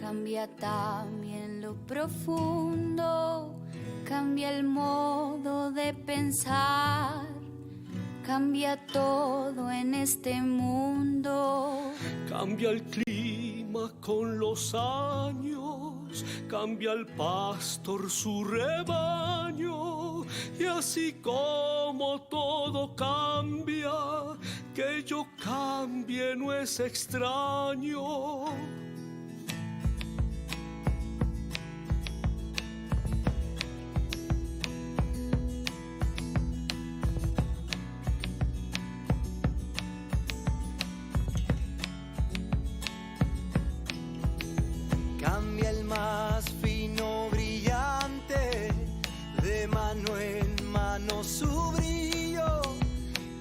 cambia también lo profundo, cambia el modo de pensar, cambia todo en este mundo. Cambia el clima con los años, cambia el pastor su rebaño, y así como todo cambia, que yo cambie no es extraño. Cambia el más fino brillante, de mano en mano su brillo,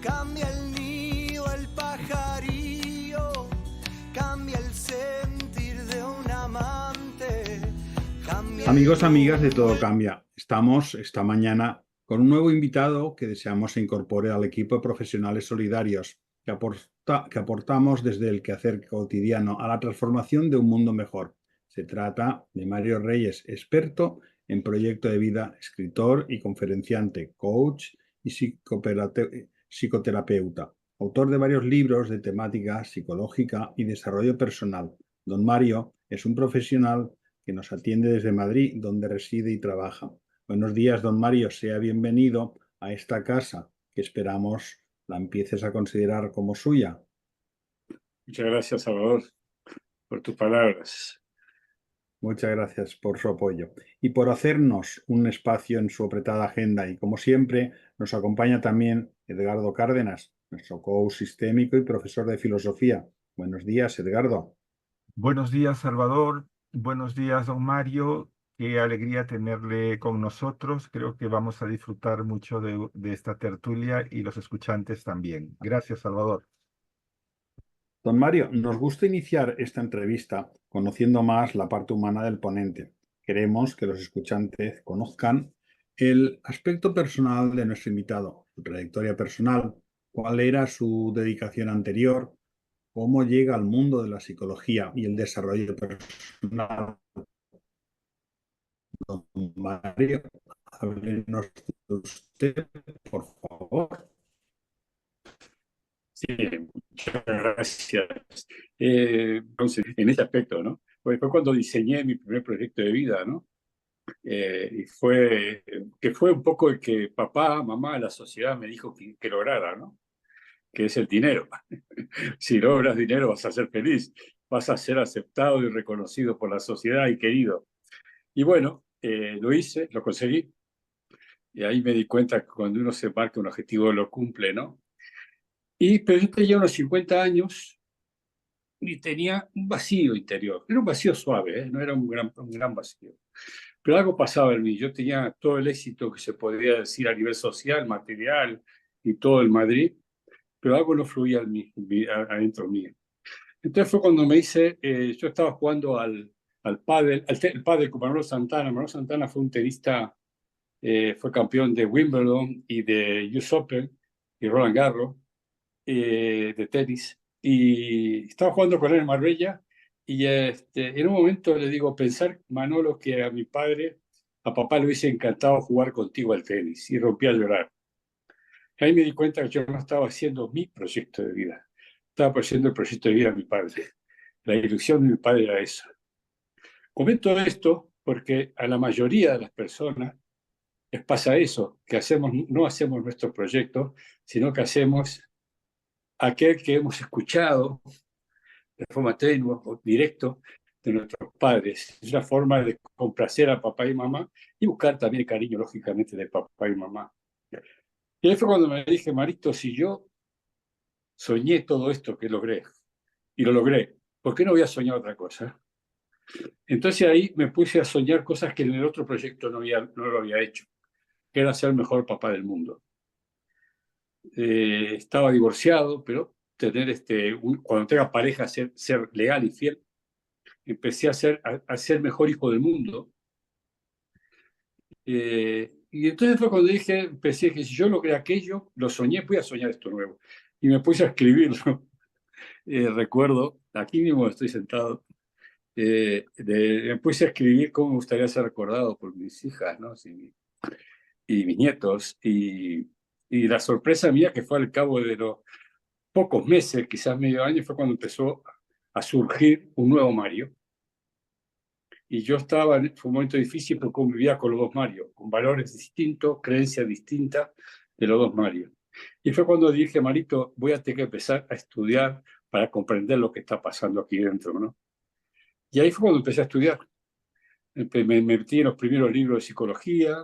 cambia el nido, el pajarillo, cambia el sentir de un amante. Amigos, amigas de Todo Cambia, estamos esta mañana con un nuevo invitado que deseamos se incorpore al equipo de profesionales solidarios que aportamos desde el quehacer cotidiano a la transformación de un mundo mejor. Se trata de Mario Reyes, experto en proyecto de vida, escritor y conferenciante, coach y psicoterapeuta, autor de varios libros de temática psicológica y desarrollo personal. Don Mario es un profesional que nos atiende desde Madrid, donde reside y trabaja. Buenos días, don Mario, sea bienvenido a esta casa que esperamos la empieces a considerar como suya. Muchas gracias, Salvador, por tus palabras. Muchas gracias por su apoyo y por hacernos un espacio en su apretada agenda. Y como siempre, nos acompaña también Edgardo Cárdenas, nuestro coach sistémico y profesor de filosofía. Buenos días, Edgardo. Buenos días, Salvador. Buenos días, don Mario. Qué alegría tenerle con nosotros. Creo que vamos a disfrutar mucho de esta tertulia y los escuchantes también. Gracias, Salvador. Don Mario, nos gusta iniciar esta entrevista conociendo más la parte humana del ponente. Queremos que los escuchantes conozcan el aspecto personal de nuestro invitado, su trayectoria personal, cuál era su dedicación anterior, cómo llega al mundo de la psicología y el desarrollo personal. Don Mario, háblenos de usted, por favor. Sí, muchas gracias. Entonces, en ese aspecto, ¿no? Pues fue cuando diseñé mi primer proyecto de vida, ¿no? Y fue un poco el que papá, mamá, la sociedad me dijo que lograra, ¿no? Que es el dinero. Si logras dinero vas a ser feliz, vas a ser aceptado y reconocido por la sociedad y querido. Y bueno, lo hice, lo conseguí. Y ahí me di cuenta que cuando uno se marca un objetivo lo cumple, ¿no? Pero yo tenía unos 50 años y tenía un vacío interior. Era un vacío suave, ¿eh? No era un gran vacío. Pero algo pasaba en mí. Yo tenía todo el éxito que se podría decir a nivel social, material y todo en Madrid, pero algo no fluía adentro mío. Entonces fue cuando me hice, yo estaba jugando al pádel, el pádel con Manolo Santana. Manolo Santana fue un tenista, fue campeón de Wimbledon y de US Open y Roland Garros. De tenis, y estaba jugando con él en Marbella, y en un momento le digo, pensar, Manolo, que a papá le hubiese encantado jugar contigo al tenis, y rompí a llorar. Ahí me di cuenta que yo no estaba haciendo mi proyecto de vida, estaba haciendo el proyecto de vida de mi padre. La ilusión de mi padre era eso. Comento esto porque a la mayoría de las personas les pasa eso, que no hacemos nuestro proyecto, sino que hacemos aquel que hemos escuchado de forma tenue o directo de nuestros padres. Es una forma de complacer a papá y mamá y buscar también el cariño, lógicamente, de papá y mamá. Y ahí fue cuando me dije, Marito, si yo soñé todo esto que logré, y lo logré, ¿por qué no voy a soñar otra cosa? Entonces ahí me puse a soñar cosas que en el otro proyecto no lo había hecho, que era ser el mejor papá del mundo. Estaba divorciado, pero tener cuando tenga pareja, ser leal y fiel. Empecé a ser mejor hijo del mundo. Y entonces fue cuando empecé que si yo logré aquello, lo soñé, voy a soñar esto nuevo. Y me puse a escribirlo. Recuerdo, aquí mismo estoy sentado, Me puse a escribir cómo me gustaría ser recordado por mis hijas, ¿no? Sí, y mis nietos. Y la sorpresa mía, que fue al cabo de los pocos meses, quizás medio año, fue cuando empezó a surgir un nuevo Mario. Y yo estaba, fue un momento difícil porque convivía con los dos Mario, con valores distintos, creencias distintas de los dos Mario. Y fue cuando dije, Marito, voy a tener que empezar a estudiar para comprender lo que está pasando aquí dentro, ¿no? Y ahí fue cuando empecé a estudiar. Me metí en los primeros libros de psicología,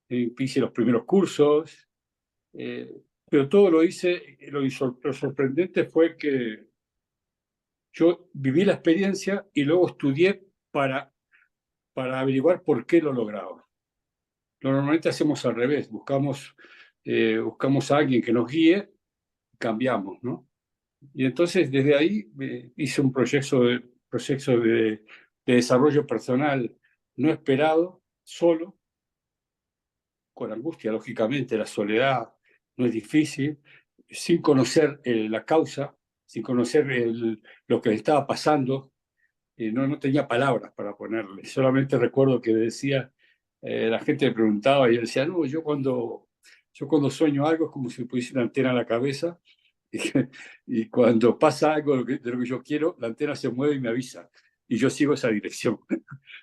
hice los primeros cursos, pero todo lo hice, lo sorprendente fue que yo viví la experiencia y luego estudié para averiguar por qué lo lograba. Normalmente hacemos al revés, buscamos a alguien que nos guíe, cambiamos, ¿no? Y entonces desde ahí hice un proceso de desarrollo personal no esperado, solo, con angustia, lógicamente, la soledad no es difícil, sin conocer la causa, sin conocer lo que le estaba pasando, no tenía palabras para ponerle. Solamente recuerdo que decía, la gente me preguntaba y yo decía, no, yo cuando sueño algo es como si me pusiese una antena en la cabeza y cuando pasa algo de lo que yo quiero, la antena se mueve y me avisa. Y yo sigo esa dirección.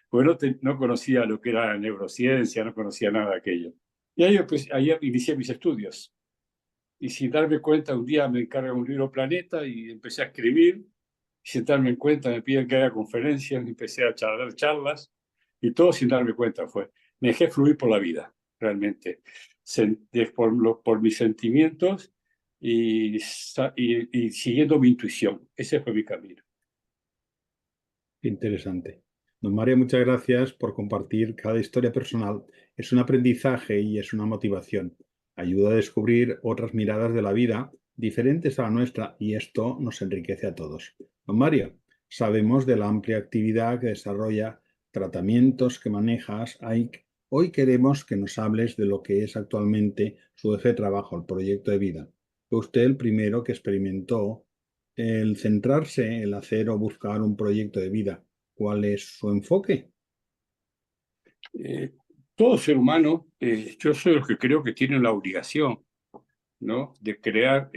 Porque no conocía lo que era neurociencia, no conocía nada de aquello. Y ahí inicié mis estudios. Y sin darme cuenta, un día me encargan un libro Planeta y empecé a escribir. Y sin darme cuenta, me piden que haga conferencias, empecé a dar charlas. Y todo sin darme cuenta fue. Me dejé fluir por la vida, realmente. Por mis sentimientos y siguiendo mi intuición. Ese fue mi camino. Interesante. Don Mario, muchas gracias por compartir. Cada historia personal es un aprendizaje y es una motivación. Ayuda a descubrir otras miradas de la vida diferentes a la nuestra y esto nos enriquece a todos. Don Mario, sabemos de la amplia actividad que desarrolla, tratamientos que manejas. Hoy queremos que nos hables de lo que es actualmente su eje de trabajo, el proyecto de vida. Fue usted el primero que experimentó el centrarse, el hacer o buscar un proyecto de vida. ¿Cuál es su enfoque? Todo ser humano, yo soy los que creo que tiene la obligación, ¿no?, de crear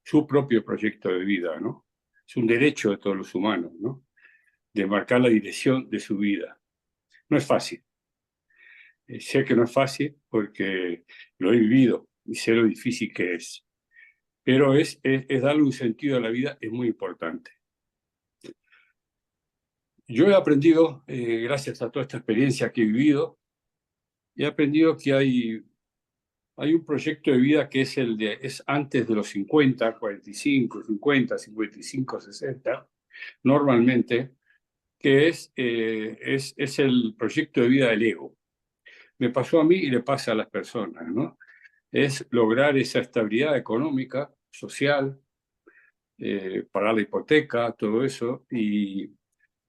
su propio proyecto de vida, ¿no? Es un derecho de todos los humanos, ¿no?, de marcar la dirección de su vida. No es fácil. Sé que no es fácil porque lo he vivido y sé lo difícil que es. Pero es darle un sentido a la vida, es muy importante. Yo he aprendido, gracias a toda esta experiencia que he vivido, he aprendido que hay un proyecto de vida que es antes de los 50, 45, 50, 55, 60, normalmente, que es el proyecto de vida del ego. Me pasó a mí y le pasa a las personas, ¿no? Es lograr esa estabilidad económica, social, pagar la hipoteca, todo eso, y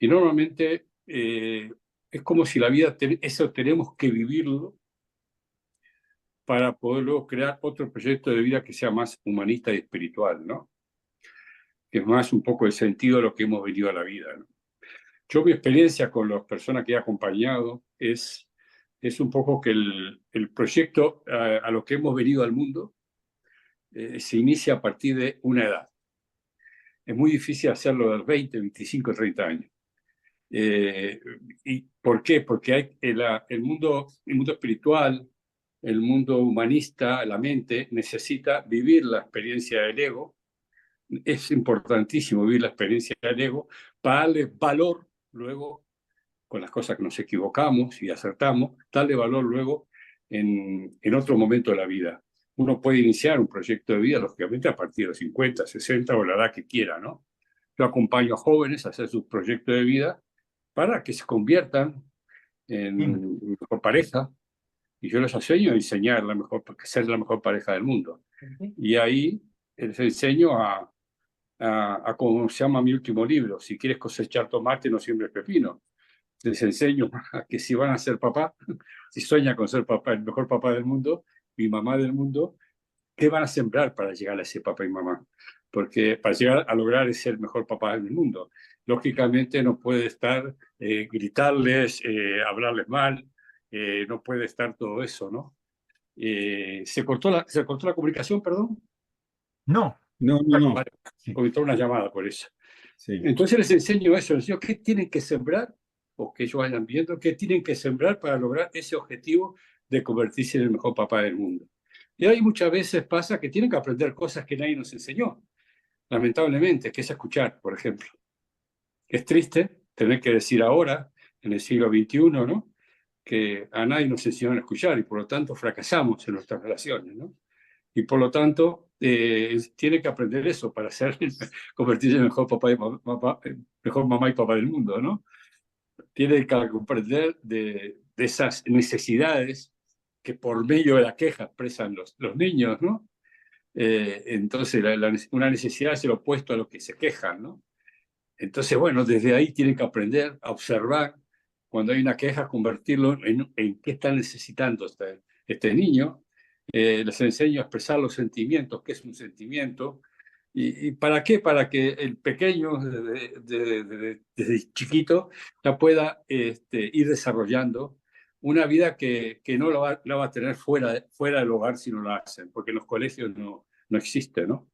normalmente es como si la vida, eso tenemos que vivirlo para poder luego crear otro proyecto de vida que sea más humanista y espiritual, ¿no? Que es más un poco el sentido de lo que hemos venido a la vida, ¿no? Yo, mi experiencia con las personas que he acompañado es un poco que el proyecto a lo que hemos venido al mundo se inicia a partir de una edad. Es muy difícil hacerlo a los 20, 25, 30 años. ¿Y por qué? Porque hay el mundo espiritual, el mundo humanista, la mente, necesita vivir la experiencia del ego. Es importantísimo vivir la experiencia del ego para darle valor luego, con las cosas que nos equivocamos y acertamos, darle valor luego en otro momento de la vida. Uno puede iniciar un proyecto de vida, lógicamente, a partir de los 50, 60 o la edad que quiera, ¿no? Yo acompaño a jóvenes a hacer sus proyectos de vida para que se conviertan en mejor pareja, y yo les enseño a enseñar ser la mejor pareja del mundo. Y ahí les enseño a como se llama mi último libro, si quieres cosechar tomate, no siembres pepino. Les enseño a que si van a ser papá, si sueñan con ser papá, el mejor papá del mundo, mi mamá del mundo, ¿qué van a sembrar para llegar a ese papá y mamá? Porque para llegar a lograr ser el mejor papá del mundo, lógicamente no puede estar gritarles, hablarles mal, no puede estar todo eso, ¿no? ¿Se cortó la comunicación, perdón? No, No, no, no. Vale, sí. o entró una llamada por eso. Sí. Entonces les enseño eso, les enseño qué tienen que sembrar, o que ellos vayan viendo, qué tienen que sembrar para lograr ese objetivo de convertirse en el mejor papá del mundo. Y ahí muchas veces pasa que tienen que aprender cosas que nadie nos enseñó, lamentablemente, que es escuchar, por ejemplo. Es triste tener que decir ahora, en el siglo XXI, ¿no?, que a nadie nos enseñaron a escuchar y por lo tanto fracasamos en nuestras relaciones, ¿no? Y por lo tanto tiene que aprender eso para convertirse en el mejor papá y mejor mamá y papá del mundo, ¿no? Tiene que comprender de esas necesidades que por medio de la queja expresan los niños, ¿no? Entonces una necesidad es el opuesto a lo que se quejan, ¿no? Entonces, bueno, desde ahí tienen que aprender a observar cuando hay una queja, convertirlo en qué está necesitando este niño. Les enseño a expresar los sentimientos, qué es un sentimiento, y para qué, para que el pequeño desde chiquito ya pueda ir desarrollando una vida que no la va a tener fuera del hogar si no la hacen, porque en los colegios no existe, ¿no?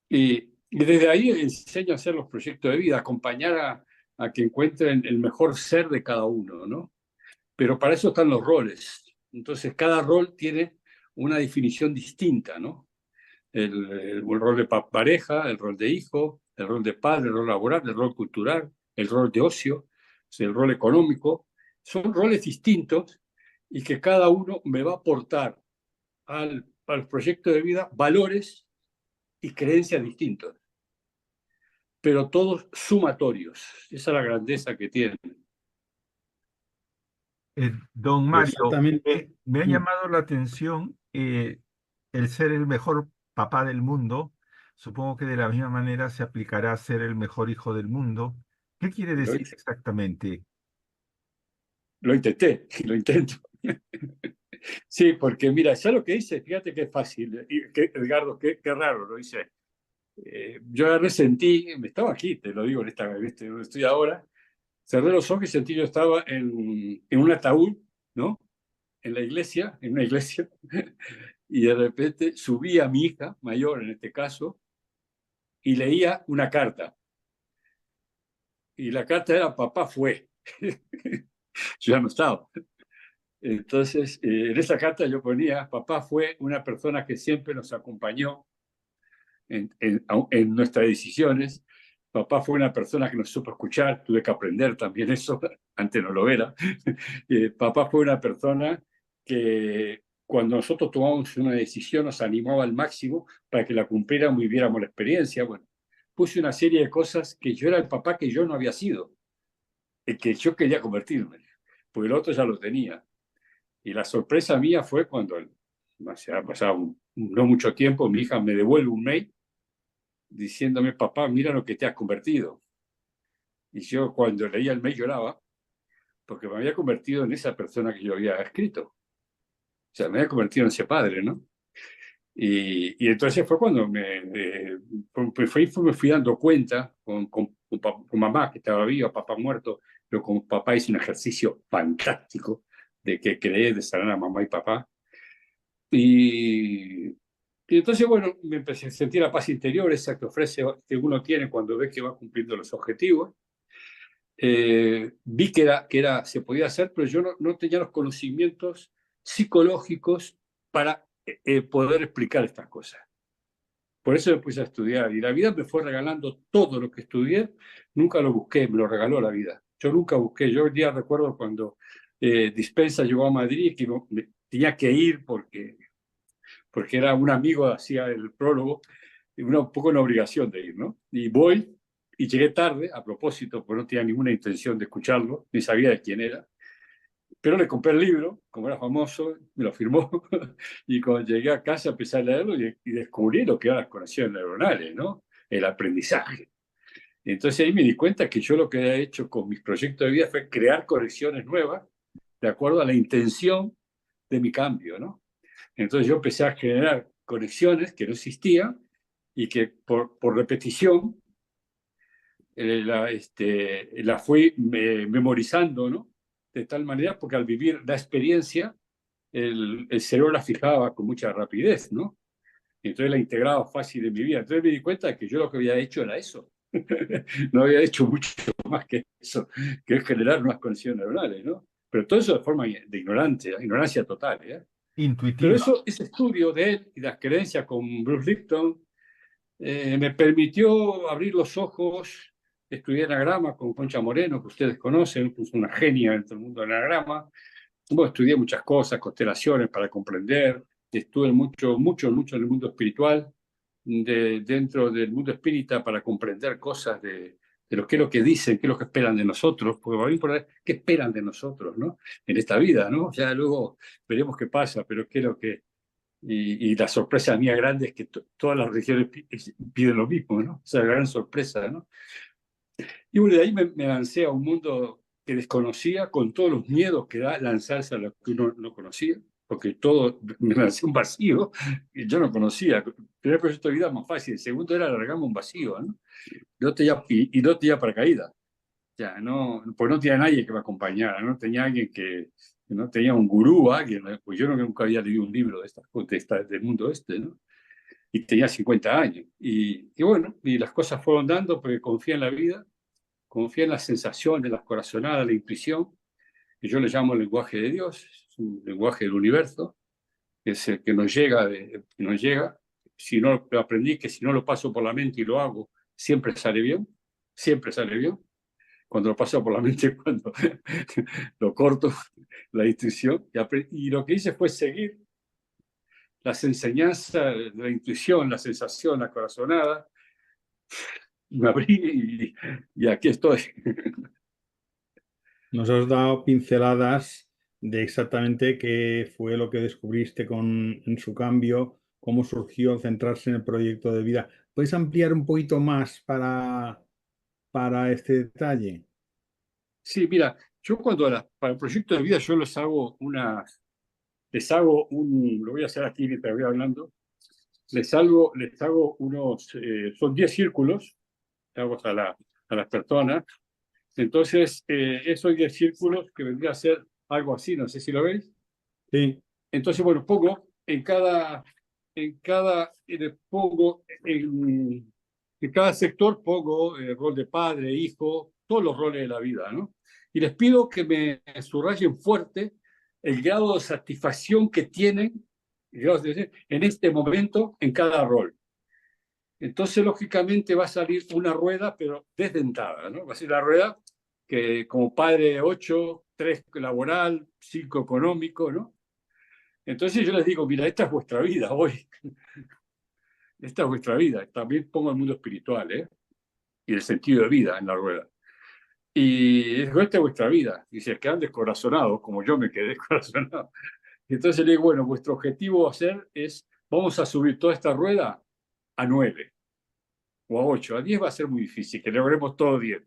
Y desde ahí enseño a hacer los proyectos de vida, acompañar a que encuentren el mejor ser de cada uno, ¿no? Pero para eso están los roles. Entonces, cada rol tiene una definición distinta, ¿no? El rol de pareja, el rol de hijo, el rol de padre, el rol laboral, el rol cultural, el rol de ocio, el rol económico. Son roles distintos y que cada uno me va a aportar al proyecto de vida valores y creencias distintos, pero todos sumatorios. Esa es la grandeza que tienen. Don Mario, Exactamente. me ha llamado la atención el ser el mejor papá del mundo. Supongo que de la misma manera se aplicará a ser el mejor hijo del mundo. ¿Qué quiere Lo, decir exactamente? lo intenté, lo intento. Sí, porque mira, ya lo que hice, fíjate que es fácil. Edgardo, qué raro lo hice. Yo resentí, me estaba aquí, te lo digo en donde estoy ahora, cerré los ojos y sentí yo estaba en un ataúd, ¿no? En una iglesia, y de repente subí a mi hija mayor, en este caso, y leía una carta. Y la carta era papá fue. Yo ya no estaba. Entonces, en esa carta yo ponía, papá fue una persona que siempre nos acompañó en nuestras decisiones. Papá fue una persona que nos supo escuchar, tuve que aprender también eso, antes no lo era. Papá fue una persona que cuando nosotros tomamos una decisión nos animaba al máximo para que la cumpliéramos y viéramos la experiencia. Bueno, puse una serie de cosas que yo era el papá que yo no había sido, el que yo quería convertirme, porque el otro ya lo tenía. Y la sorpresa mía fue cuando, ha pasado no mucho tiempo, mi hija me devuelve un mail diciéndome, papá, mira lo que te has convertido. Y yo cuando leía el mail lloraba, porque me había convertido en esa persona que yo había escrito. O sea, me había convertido en ese padre, ¿no? Y entonces fue cuando me fui dando cuenta con mamá, que estaba viva, papá muerto, pero con papá hice un ejercicio fantástico de que creé de sanar a mamá y papá. Y entonces, bueno, me empecé a sentir la paz interior, esa que que uno tiene cuando ve que va cumpliendo los objetivos. Vi que se podía hacer, pero yo no tenía los conocimientos psicológicos para poder explicar estas cosas. Por eso me puse a estudiar y la vida me fue regalando todo lo que estudié. Nunca lo busqué, me lo regaló la vida. Yo nunca busqué. Yo hoy día recuerdo cuando Dispensa llegó a Madrid que tenía que ir porque era un amigo, hacía el prólogo, un poco una obligación de ir, ¿no? Y voy, y llegué tarde, a propósito, porque no tenía ninguna intención de escucharlo, ni sabía de quién era, pero le compré el libro, como era famoso, me lo firmó, y cuando llegué a casa empecé a leerlo y descubrí lo que eran las conexiones neuronales, ¿no? El aprendizaje. Entonces ahí me di cuenta que yo lo que he hecho con mis proyectos de vida fue crear conexiones nuevas de acuerdo a la intención de mi cambio, ¿no? Entonces yo empecé a generar conexiones que no existían y que por repetición la fui memorizando, ¿no? De tal manera, porque al vivir la experiencia, el cerebro la fijaba con mucha rapidez, ¿no? Y entonces la integraba fácil en mi vida. Entonces me di cuenta de que yo lo que había hecho era eso. No había hecho mucho más que eso, que es generar unas conexiones neuronales, ¿no? Pero todo eso de forma de ignorancia total, ¿eh? Pero Intuitiva. eso, ese estudio de él y las creencias con Bruce Lipton me permitió abrir los ojos. Estudié anagrama con Concha Moreno, que ustedes conocen, es una genia dentro del mundo del anagrama. Bueno, estudié muchas cosas, constelaciones para comprender. Estuve mucho en el mundo espiritual, dentro del mundo espírita para comprender cosas de lo que dicen, qué es lo que esperan de nosotros, porque va a importar qué esperan de nosotros, ¿no? En esta vida, ¿no? Ya luego veremos qué pasa, pero qué es lo que... Y la sorpresa mía grande es que todas las religiones piden lo mismo, ¿no? O sea, la gran sorpresa, ¿no? Y bueno, de ahí me lancé a un mundo que desconocía, con todos los miedos que da lanzarse a lo que uno no conocía, porque todo, me lancé a un vacío que yo no conocía. El primer proyecto de vida más fácil, el segundo era alargarme un vacío, ¿no? Y no tenía paracaídas. Ya, no, pues no tenía nadie que me acompañara, no tenía alguien no tenía un gurú, alguien, pues yo nunca había leído un libro del mundo este, ¿no? Y tenía 50 años. Y bueno, y las cosas fueron dando porque confía en la vida, confía en las sensaciones, las corazonadas, la intuición, que yo le llamo el lenguaje de Dios, es un lenguaje del universo, que es el que nos llega. Si no lo aprendí, que si no lo paso por la mente y lo hago, siempre sale bien, siempre sale bien. Cuando lo paso por la mente, cuando lo corto, la intuición. Y lo que hice fue seguir las enseñanzas, la intuición, la sensación, la corazonada. Me abrí y aquí estoy. Nos has dado pinceladas de exactamente qué fue lo que descubriste en su cambio, cómo surgió centrarse en el proyecto de vida. ¿Puedes ampliar un poquito más para este detalle? Sí, mira, yo para el proyecto de vida yo lo voy a hacer aquí mientras voy hablando, les hago son 10 círculos, que hago a las personas. Entonces, esos 10 círculos que vendría a ser algo así, no sé si lo veis. Sí, Entonces, bueno, pongo en cada sector pongo el rol de padre, hijo, todos los roles de la vida, ¿no? Y les pido que me subrayen fuerte el grado de satisfacción que tienen en este momento en cada rol. Entonces, lógicamente, va a salir una rueda, pero desdentada, ¿no? Va a ser la rueda que como padre 8, 3 laboral, 5 económico, ¿no? Entonces yo les digo, mira, esta es vuestra vida hoy. Esta es vuestra vida. También pongo el mundo espiritual, ¿eh? Y el sentido de vida en la rueda. Y digo, esta es vuestra vida. Y se quedan descorazonados, como yo me quedé descorazonado. Y entonces le digo, bueno, vuestro objetivo vamos a subir toda esta rueda a 9 o a 8. A 10 va a ser muy difícil, que logremos todo 10.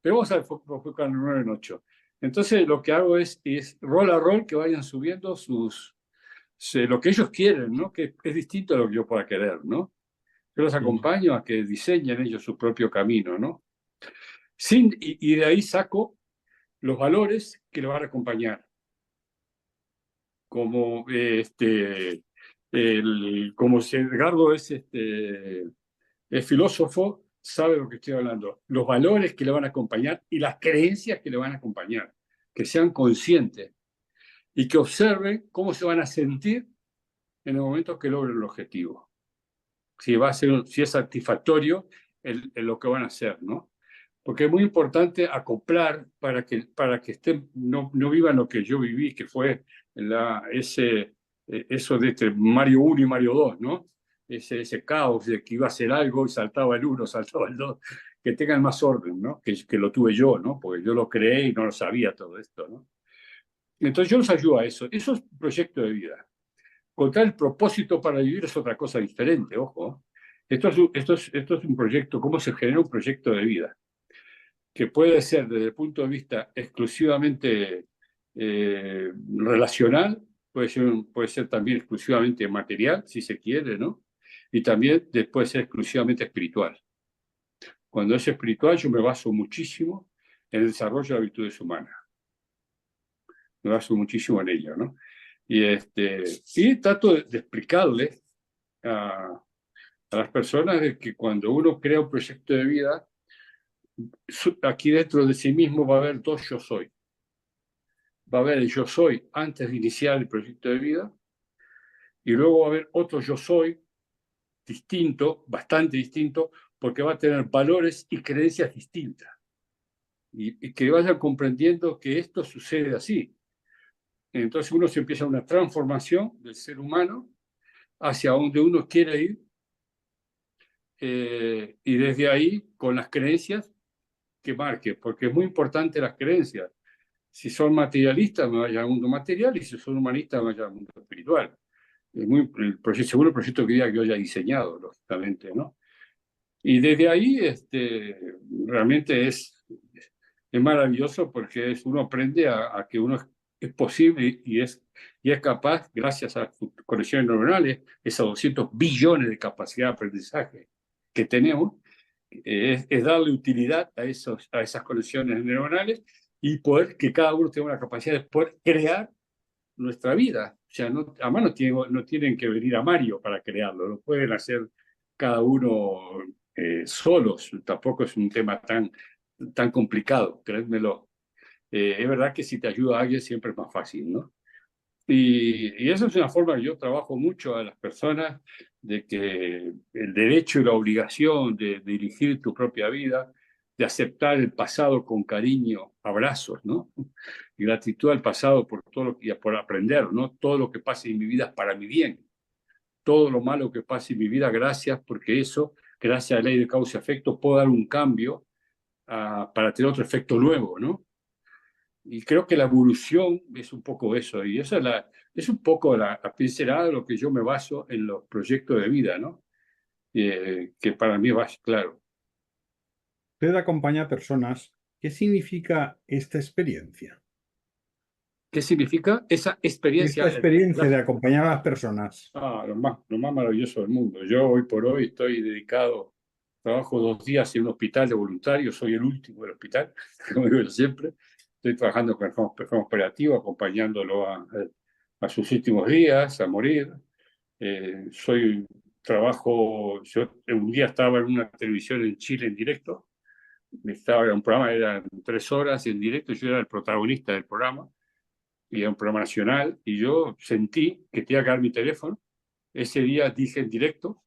Pero vamos a enfocar en 9 en 8. Entonces lo que hago es rol a rol que vayan subiendo lo que ellos quieren, ¿no? Que es distinto a lo que yo pueda querer, ¿no? Yo los acompaño a que diseñen ellos su propio camino, ¿no? Y de ahí saco los valores que le van a acompañar. Como como si Edgardo es filósofo, sabe lo que estoy hablando. Los valores que le van a acompañar y las creencias que le van a acompañar. Que sean conscientes y que observen cómo se van a sentir en el momento que logren el objetivo. Si es satisfactorio lo que van a hacer, ¿no? Porque es muy importante acoplar para que no vivan lo que yo viví, que fue eso de Mario 1 y Mario 2, ¿no? Ese caos de que iba a hacer algo y saltaba el 1, saltaba el 2, que tengan más orden, ¿no? Que lo tuve yo, ¿no? Porque yo lo creé y no lo sabía todo esto, ¿no? Entonces yo los ayudo a eso. Eso es un proyecto de vida. Encontrar el propósito para vivir es otra cosa diferente, ojo. Esto es un proyecto, cómo se genera un proyecto de vida, que puede ser desde el punto de vista exclusivamente relacional puede ser también exclusivamente material, si se quiere, ¿no? Y también puede ser exclusivamente espiritual. Cuando es espiritual, yo me baso muchísimo en el desarrollo de las virtudes humanas. Me baso muchísimo en ello, ¿no? Y trato de explicarle a las personas de que cuando uno crea un proyecto de vida, aquí dentro de sí mismo va a haber dos yo soy. Va a haber el yo soy antes de iniciar el proyecto de vida, y luego va a haber otro yo soy distinto, bastante distinto, porque va a tener valores y creencias distintas. Y que vayan comprendiendo que esto sucede así. Entonces uno se empieza una transformación del ser humano hacia donde uno quiere ir, y desde ahí con las creencias que marque, porque es muy importante las creencias. Si son materialistas, me vayan al mundo material, y si son humanistas, me vayan al mundo espiritual. Es según el proyecto de vida que yo haya diseñado, lógicamente, ¿no? Y desde ahí realmente es maravilloso, porque uno aprende a que uno es posible y es capaz, gracias a sus conexiones neuronales, esos 200 billones de capacidad de aprendizaje que tenemos, es darle utilidad a esas conexiones neuronales y poder que cada uno tenga una capacidad de poder crear nuestra vida. O sea, además no tienen que venir a Mario para crearlo, lo pueden hacer cada uno solos. Tampoco es un tema tan complicado, créanmelo. Es verdad que si te ayuda a alguien siempre es más fácil, ¿no? Y esa es una forma que yo trabajo mucho a las personas, de que el derecho y la obligación de dirigir tu propia vida, de aceptar el pasado con cariño, abrazos, ¿no? Y gratitud al pasado por todo por aprender, ¿no? Todo lo que pase en mi vida es para mi bien. Todo lo malo que pase en mi vida, gracias, porque eso, gracias a la ley de causa y efecto, puedo dar un cambio para tener otro efecto nuevo, ¿no? Y creo que la evolución es un poco eso, y esa es un poco la pincelada de lo que yo me baso en los proyectos de vida, ¿no? Que para mí va claro. Usted acompaña a personas. ¿Qué significa esta experiencia? ¿Qué significa esa experiencia? Esta experiencia de acompañar a las personas. Lo más maravilloso del mundo. Yo hoy por hoy estoy dedicado, trabajo 2 días en un hospital de voluntarios, soy el último del hospital, como digo yo siempre. Estoy trabajando con el programa operativo, acompañándolo a sus últimos días, a morir. Yo un día estaba en una televisión en Chile en directo, en un programa, eran 3 horas en directo, yo era el protagonista del programa, y era un programa nacional, y yo sentí que tenía que dar mi teléfono. Ese día dije en directo,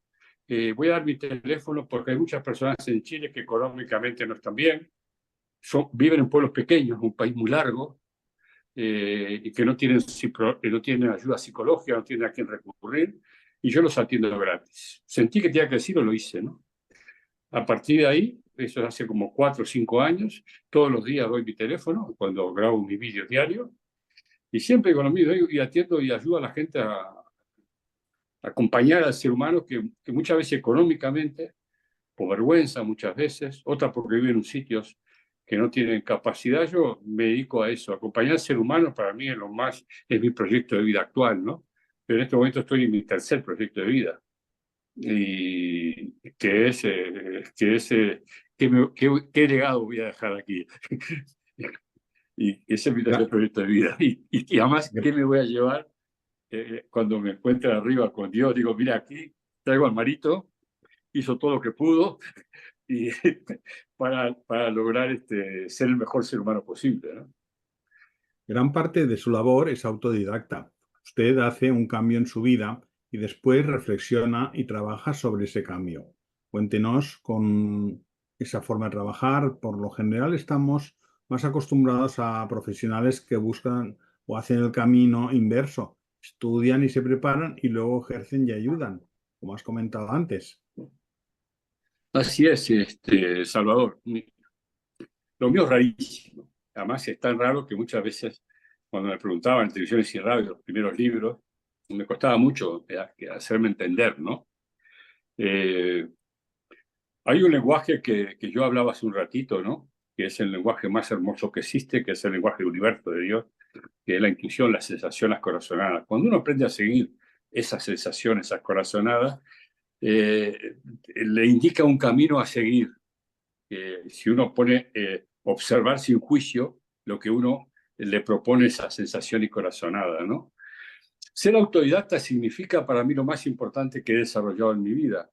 voy a dar mi teléfono porque hay muchas personas en Chile que económicamente no están bien, viven en pueblos pequeños, un país muy largo, y que no tienen ayuda psicológica, no tienen a quién recurrir, y yo los atiendo gratis. Sentí que tenía que decirlo, lo hice, ¿no? A partir de ahí, eso hace como 4 o 5 años, todos los días doy mi teléfono cuando grabo mi vídeo diario, y siempre con lo mismo, y atiendo y ayudo a la gente a acompañar al ser humano que muchas veces económicamente, por vergüenza muchas veces, otras porque viven en sitios que no tienen capacidad. Yo me dedico a eso, acompañar al ser humano. Para mí es mi proyecto de vida actual, ¿no? Pero en este momento estoy en mi 3er proyecto de vida, y ¿qué legado voy a dejar aquí? Y ese es mi 3er proyecto de vida. Y además, ¿qué me voy a llevar cuando me encuentre arriba con Dios? Digo, mira, aquí traigo al Marito, hizo todo lo que pudo, y para lograr ser el mejor ser humano posible, ¿no? Gran parte de su labor es autodidacta. Usted hace un cambio en su vida y después reflexiona y trabaja sobre ese cambio. Cuéntenos con esa forma de trabajar. Por lo general estamos más acostumbrados a profesionales que buscan o hacen el camino inverso. Estudian y se preparan y luego ejercen y ayudan, como has comentado antes. Así es, Salvador. Lo mío es rarísimo. Además, es tan raro que muchas veces, cuando me preguntaban en televisiones y radio los primeros libros, me costaba mucho hacerme entender, ¿no? Hay un lenguaje que yo hablaba hace un ratito, ¿no? que es el lenguaje más hermoso que existe, que es el lenguaje del universo de Dios, que es la intuición, la sensación, las corazonadas. Cuando uno aprende a seguir esas sensaciones, esas corazonadas, le indica un camino a seguir. Si uno pone observar sin juicio lo que uno le propone esa sensación y corazonada, ¿no? Ser autodidacta significa para mí lo más importante que he desarrollado en mi vida,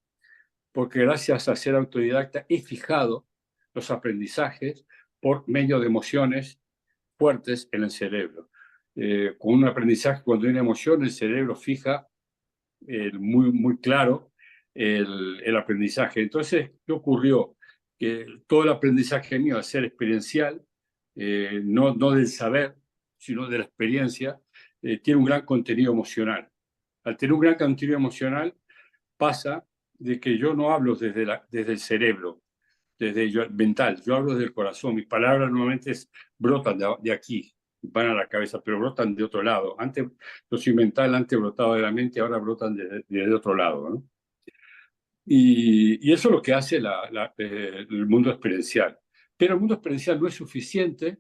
porque gracias a ser autodidacta he fijado los aprendizajes por medio de emociones fuertes en el cerebro. Con un aprendizaje, cuando hay una emoción, el cerebro fija muy claro el aprendizaje. Entonces, ¿qué ocurrió? Que todo el aprendizaje mío, al ser experiencial, no del saber, sino de la experiencia, tiene un gran contenido emocional. Al tener un gran contenido emocional, pasa de que yo no hablo desde el cerebro, desde yo, mental, yo hablo desde el corazón. Mis palabras normalmente brotan de aquí, van a la cabeza, pero brotan de otro lado. Antes, yo soy mental, antes brotaba de la mente, ahora brotan de otro lado, ¿no? Y eso es lo que hace el mundo experiencial. Pero el mundo experiencial no es suficiente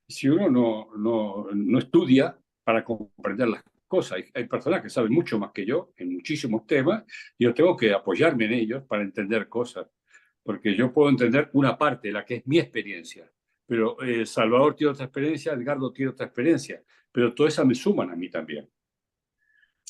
si uno no estudia para comprender las cosas. Hay personas que saben mucho más que yo en muchísimos temas y yo tengo que apoyarme en ellos para entender cosas, porque yo puedo entender una parte, la que es mi experiencia, pero Salvador tiene otra experiencia, Edgardo tiene otra experiencia, pero todas esas me suman a mí también.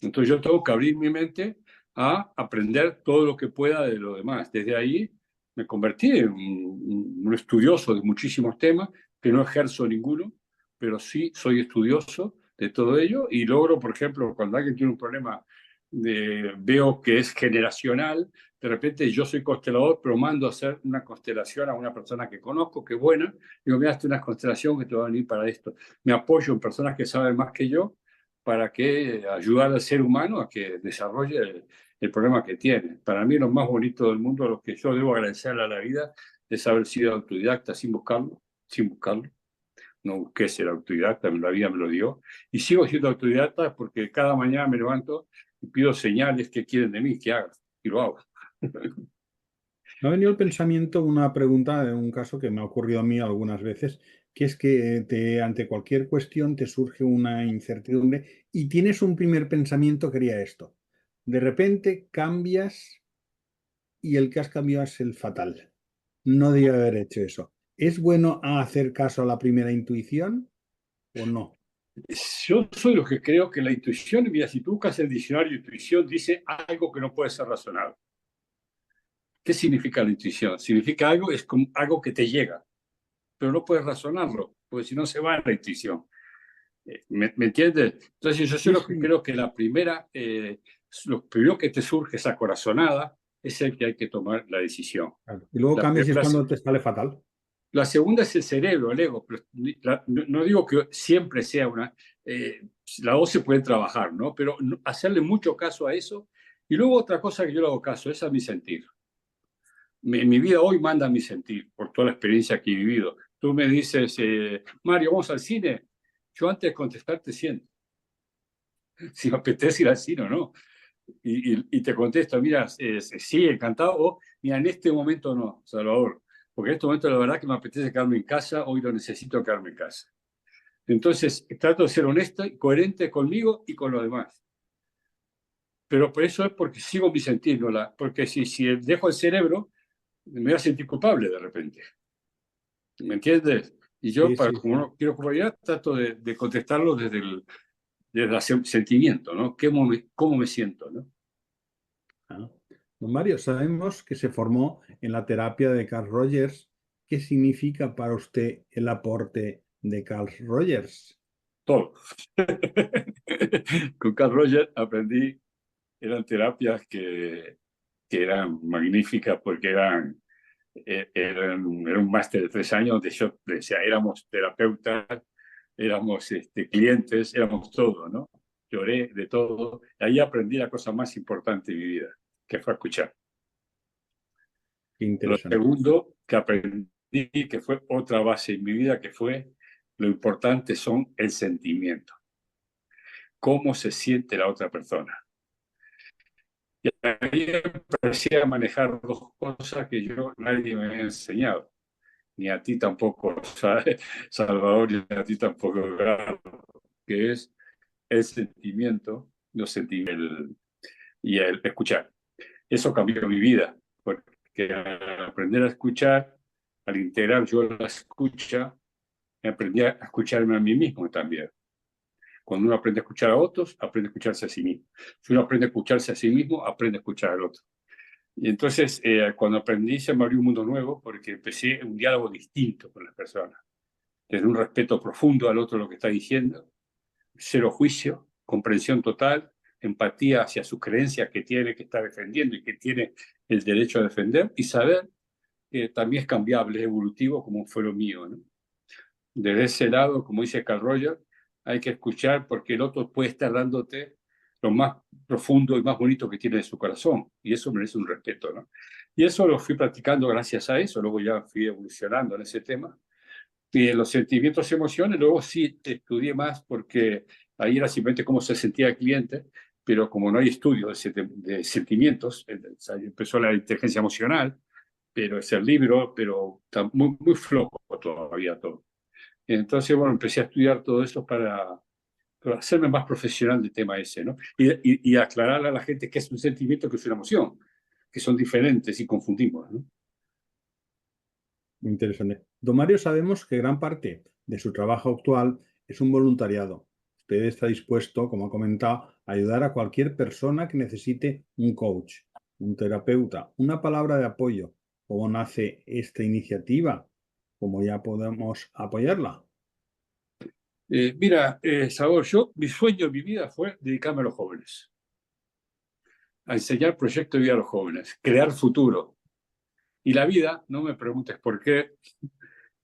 Entonces yo tengo que abrir mi mente a aprender todo lo que pueda de lo demás. Desde ahí me convertí en un estudioso de muchísimos temas, que no ejerzo ninguno, pero sí soy estudioso de todo ello y logro, por ejemplo, cuando alguien tiene un problema, veo que es generacional, de repente yo soy constelador, pero mando a hacer una constelación a una persona que conozco, que es buena, digo, mira, hazte una constelación que te va a venir para esto. Me apoyo en personas que saben más que yo para que ayudar al ser humano a que desarrolle el problema que tiene. Para mí lo más bonito del mundo, lo que yo debo agradecerle a la vida, es haber sido autodidacta sin buscarlo. No busqué ser autodidacta, la vida me lo dio. Y sigo siendo autodidacta porque cada mañana me levanto y pido señales que quieren de mí que haga, y lo hago. Me ha venido el pensamiento una pregunta de un caso que me ha ocurrido a mí algunas veces, que es que ante cualquier cuestión te surge una incertidumbre y tienes un primer pensamiento que haría esto. De repente cambias y el que has cambiado es el fatal. No debía haber hecho eso. ¿Es bueno hacer caso a la primera intuición o no? Yo soy lo que creo que la intuición, mira, si tú buscas el diccionario de intuición, dice algo que no puede ser razonado. ¿Qué significa la intuición? Significa algo, es como algo que te llega, pero no puedes razonarlo, porque si no se va la intuición. ¿Me entiendes? Entonces yo soy lo que creo que lo primero que te surge, esa corazonada, es el que hay que tomar la decisión. Claro. Y luego cambias y es cuando te sale fatal. La segunda es el cerebro, el ego. Pero no digo que siempre sea una... las dos se pueden trabajar, ¿no? Pero hacerle mucho caso a eso. Y luego otra cosa que yo le hago caso, es a mi sentir. Mi vida hoy manda a mi sentir, por toda la experiencia que he vivido. Tú me dices, Mario, ¿vamos al cine? Yo antes de contestarte siento si me apetece ir al cine o no. Y te contesto, mira, sí, encantado, o mira, en este momento no, Salvador, porque en este momento la verdad que me apetece quedarme en casa, hoy lo necesito quedarme en casa. Entonces, trato de ser honesto y coherente conmigo y con los demás. Pero por eso es porque sigo mi sentir, porque si dejo el cerebro, me voy a sentir culpable de repente. ¿Me entiendes? Y yo, como no quiero culpabilidad, trato de contestarlo desde el sentimiento, ¿no? ¿Cómo me siento, ¿no? Don Mario, sabemos que se formó en la terapia de Carl Rogers. ¿Qué significa para usted el aporte de Carl Rogers? Todo. Con Carl Rogers aprendí, eran terapias que eran magníficas porque era un máster de 3 años donde yo decía, éramos terapeutas, éramos clientes, éramos todo, ¿no? Lloré de todo. Ahí aprendí la cosa más importante de mi vida, que fue escuchar. Qué interesante. Lo segundo que aprendí, que fue otra base en mi vida, que fue lo importante son el sentimiento. Cómo se siente la otra persona. Y ahí empecé a manejar 2 cosas que nadie me había enseñado. ni a ti tampoco, ¿sabes? Salvador, ni a ti tampoco, Carlos, que es el sentimiento, y el escuchar. Eso cambió mi vida, porque al aprender a escuchar, al integrar yo la escucha, aprendí a escucharme a mí mismo también. Cuando uno aprende a escuchar a otros, aprende a escucharse a sí mismo. Si uno aprende a escucharse a sí mismo, aprende a escuchar al otro. Y entonces, cuando aprendí, se me abrió un mundo nuevo, porque empecé un diálogo distinto con las personas. Desde un respeto profundo al otro, lo que está diciendo, cero juicio, comprensión total, empatía hacia su creencia que tiene que estar defendiendo y que tiene el derecho a defender, y saber que también es cambiable, es evolutivo, como fue lo mío, ¿no? Desde ese lado, como dice Carl Rogers, hay que escuchar porque el otro puede estar dándote lo más profundo y más bonito que tiene en su corazón, y eso merece un respeto, ¿no? Y eso lo fui practicando gracias a eso, luego ya fui evolucionando en ese tema. Y en los sentimientos y emociones, luego sí estudié más porque ahí era simplemente cómo se sentía el cliente, pero como no hay estudio de sentimientos, empezó la inteligencia emocional, pero es el libro, pero está muy, muy flojo todavía todo. Entonces, bueno, empecé a estudiar todo eso para hacerme más profesional del tema ese, ¿no? Y aclararle a la gente que es un sentimiento, que es una emoción, que son diferentes y confundimos, ¿no? Muy interesante. Don Mario, sabemos que gran parte de su trabajo actual es un voluntariado. Usted está dispuesto, como ha comentado, a ayudar a cualquier persona que necesite un coach, un terapeuta, una palabra de apoyo. ¿Cómo nace esta iniciativa? ¿Cómo ya podemos apoyarla? Mira, Salvador, mi sueño en mi vida fue dedicarme a los jóvenes, a enseñar proyectos de vida a los jóvenes, crear futuro. Y la vida, no me preguntes por qué,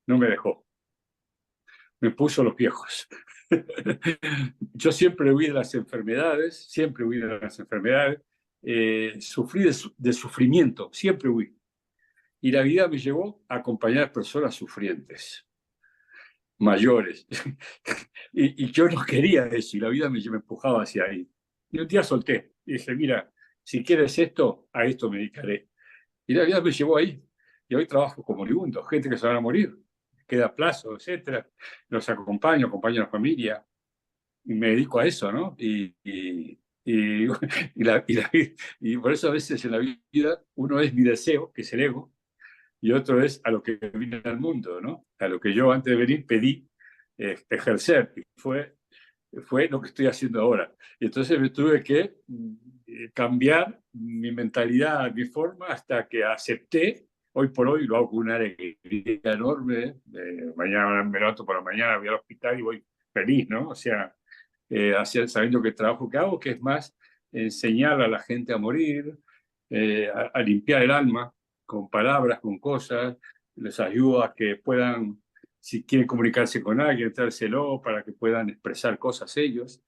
no me dejó. Me puso los viejos. Yo siempre huí de las enfermedades, siempre huí de las enfermedades, sufrí de sufrimiento, siempre huí. Y la vida me llevó a acompañar personas sufrientes, mayores. Y yo no quería eso, y la vida me empujaba hacia ahí. Y un día solté, y dije, mira, si quieres esto, a esto me dedicaré. Y la vida me llevó ahí. Y hoy trabajo con moribundos, gente que se van a morir, queda plazo, etcétera. Los acompaño, acompaño a la familia, y me dedico a eso, ¿no? Y, y por eso a veces en la vida uno es mi deseo, que es el ego, y otro es a lo que vine al mundo, ¿no? A lo que yo antes de venir pedí ejercer, y fue lo que estoy haciendo ahora. Y entonces me tuve que cambiar mi mentalidad, mi forma, hasta que acepté. Hoy por hoy lo hago con una alegría enorme. Mañana me levanto por la mañana, voy al hospital y voy feliz, ¿no? O sea, sabiendo que el trabajo que hago, que es más enseñar a la gente a morir, a limpiar el alma con palabras, con cosas, les ayudo a que puedan, si quieren comunicarse con alguien, trárselo para que puedan expresar cosas ellos,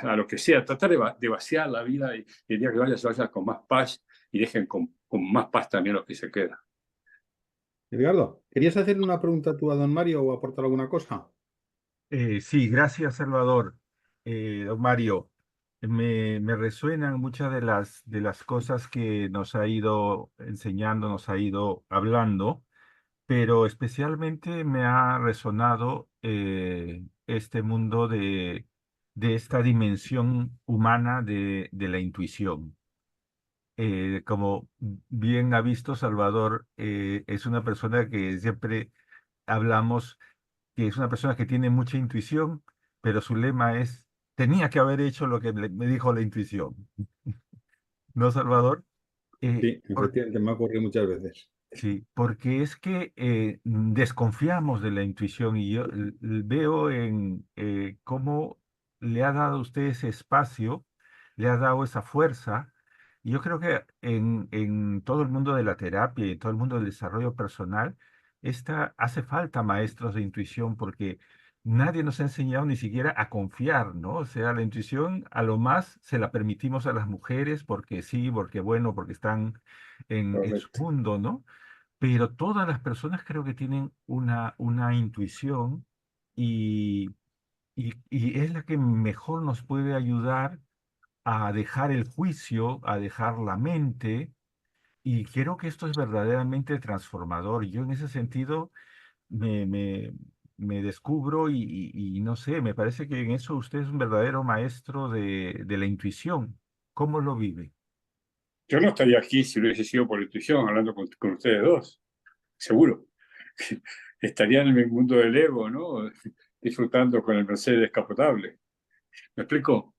a lo que sea, tratar de vaciar la vida, y el día que se vayan con más paz y dejen con más paz también los que se quedan. Edgardo, ¿querías hacerle una pregunta tú a don Mario o aportar alguna cosa? Sí, gracias, Salvador. Don Mario, me resuenan muchas de las cosas que nos ha ido enseñando, nos ha ido hablando, pero especialmente me ha resonado este mundo de esta dimensión humana de la intuición. Como bien ha visto Salvador, es una persona que siempre hablamos que es una persona que tiene mucha intuición, pero su lema es, tenía que haber hecho lo que me dijo la intuición. ¿No, Salvador? Sí, Por- efectivamente, me ha ocurrido muchas veces. sí, porque es que desconfiamos de la intuición y yo veo en cómo le ha dado usted ese espacio, le ha dado esa fuerza. Y yo creo que en todo el mundo de la terapia y en todo el mundo del desarrollo personal, hace falta maestros de intuición porque nadie nos ha enseñado ni siquiera a confiar, ¿no? O sea, la intuición a lo más se la permitimos a las mujeres porque sí, porque bueno, porque están en su Correcto. mundo, ¿no? Pero todas las personas creo que tienen una intuición y, y es la que mejor nos puede ayudar a dejar el juicio, a dejar la mente Y creo que esto es verdaderamente transformador. Yo en ese sentido me, me, me descubro y no sé, me parece que en eso usted es un verdadero maestro de la intuición. ¿Cómo lo vive? Yo no estaría aquí si no hubiese sido por intuición, hablando con ustedes dos, seguro. Estaría en el mundo del ego, ¿no? Disfrutando con el Mercedes descapotable. ¿Me explico?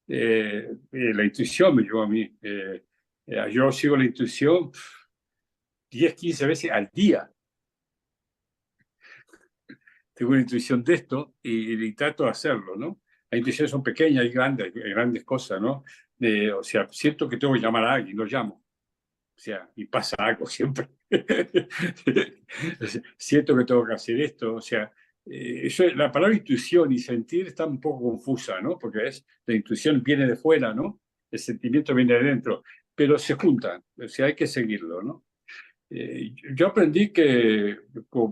La intuición me llevó a mí. Yo sigo la intuición 10, 15 veces al día. Tengo una intuición de esto y trato de hacerlo, ¿no? Las intuiciones son pequeñas y grandes cosas, ¿no? O sea, siento que tengo que llamar a alguien, lo llamo. O sea, y pasa algo siempre. Siento que tengo que hacer esto, o sea, la palabra intuición y sentir está un poco confusa, ¿no? Porque la intuición viene de fuera, ¿no? El sentimiento viene de dentro, pero se juntan, o sea, hay que seguirlo, ¿no? Yo aprendí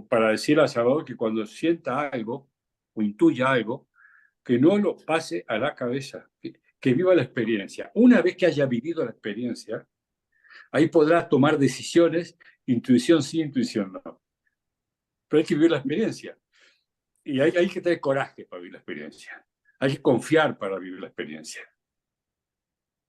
para decir a Salvador que cuando sienta algo o intuya algo, que no lo pase a la cabeza, que viva la experiencia. Una vez que haya vivido la experiencia, ahí podrás tomar decisiones, intuición sí, intuición no. Pero hay que vivir la experiencia. Y hay que tener coraje para vivir la experiencia. Hay que confiar para vivir la experiencia.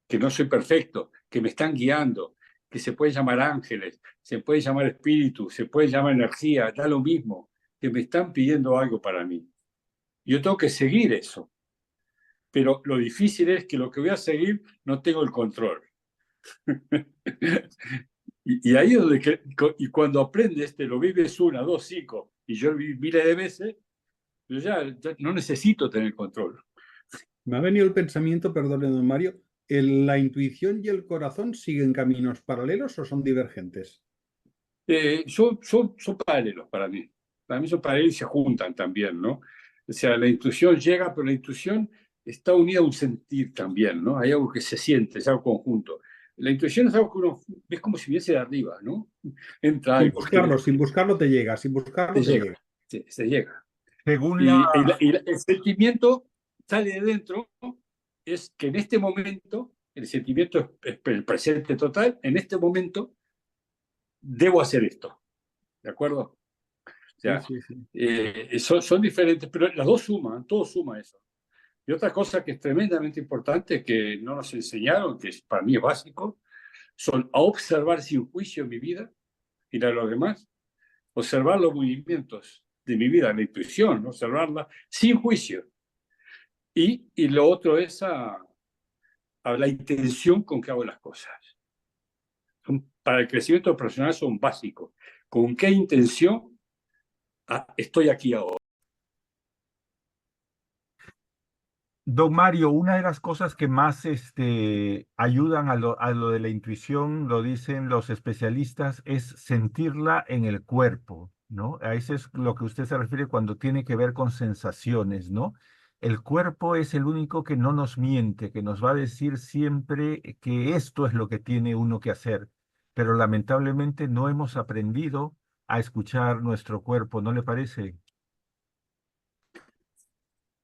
Que no soy perfecto, que me están guiando, que se puede llamar ángeles, se puede llamar espíritu, se puede llamar energía, da lo mismo, que me están pidiendo algo para mí. Yo tengo que seguir eso. Pero lo difícil es que lo que voy a seguir no tengo el control. Y ahí es donde, y cuando aprendes, te lo vives 1, 2, 5, y yo lo viví miles de veces, yo ya no necesito tener control. Me ha venido el pensamiento, perdone, don Mario, ¿la intuición y el corazón siguen caminos paralelos o son divergentes? Son paralelos para mí. Para mí son paralelos y se juntan también, ¿no? O sea, la intuición llega, pero la intuición está unida a un sentir también, ¿no? Hay algo que se siente, es algo conjunto. La intuición es algo que uno es como si viese de arriba, ¿no? Entra algo. Sin buscarlo te llega, sin buscarlo te llega. Se llega. Según la... Y el sentimiento sale de dentro, es que en este momento, el sentimiento es el presente total, en este momento debo hacer esto, ¿de acuerdo? O sea, Sí, sí, sí. son diferentes, pero las dos suman, todo suma eso. Y otra cosa que es tremendamente importante, que no nos enseñaron, que para mí es básico, son a observar sin juicio mi vida y la de los demás, observar los movimientos de mi vida, la intuición, observarla sin juicio. Y lo otro es a la intención con que hago las cosas. Para el crecimiento profesional son básicos. ¿Con qué intención estoy aquí ahora? Don Mario, una de las cosas que más ayudan a lo de la intuición, lo dicen los especialistas, es sentirla en el cuerpo, ¿no? A eso es lo que usted se refiere cuando tiene que ver con sensaciones, ¿no? El cuerpo es el único que no nos miente, que nos va a decir siempre que esto es lo que tiene uno que hacer, pero lamentablemente no hemos aprendido a escuchar nuestro cuerpo, ¿no le parece?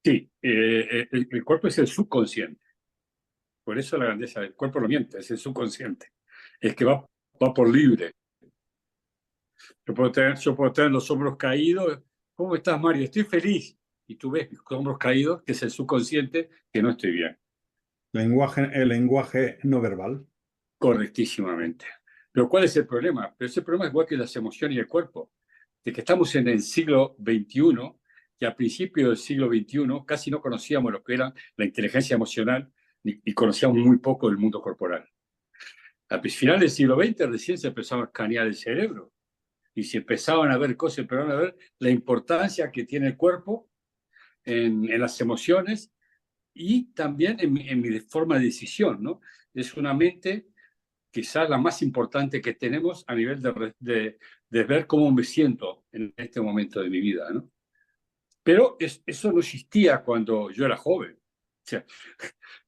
Sí, el cuerpo es el subconsciente. Por eso la grandeza del cuerpo no miente, es el subconsciente. Es que va por libre. Yo puedo tener los hombros caídos. ¿Cómo estás, Mario? Estoy feliz. Y tú ves mis hombros caídos, que es el subconsciente, que no estoy bien. El lenguaje no verbal. Correctísimamente. Pero ¿cuál es el problema? Pero ese problema es igual que las emociones y el cuerpo. De que estamos en el siglo XXI y al principio del siglo XXI casi no conocíamos lo que era la inteligencia emocional y conocíamos muy poco del mundo corporal. Al final del siglo XX recién se empezaba a escanear el cerebro y se empezaban a ver cosas, empezaron a ver la importancia que tiene el cuerpo en las emociones y también en mi forma de decisión, ¿no? Es una mente quizás la más importante que tenemos a nivel de ver cómo me siento en este momento de mi vida, ¿no? Pero eso no existía cuando yo era joven. O sea,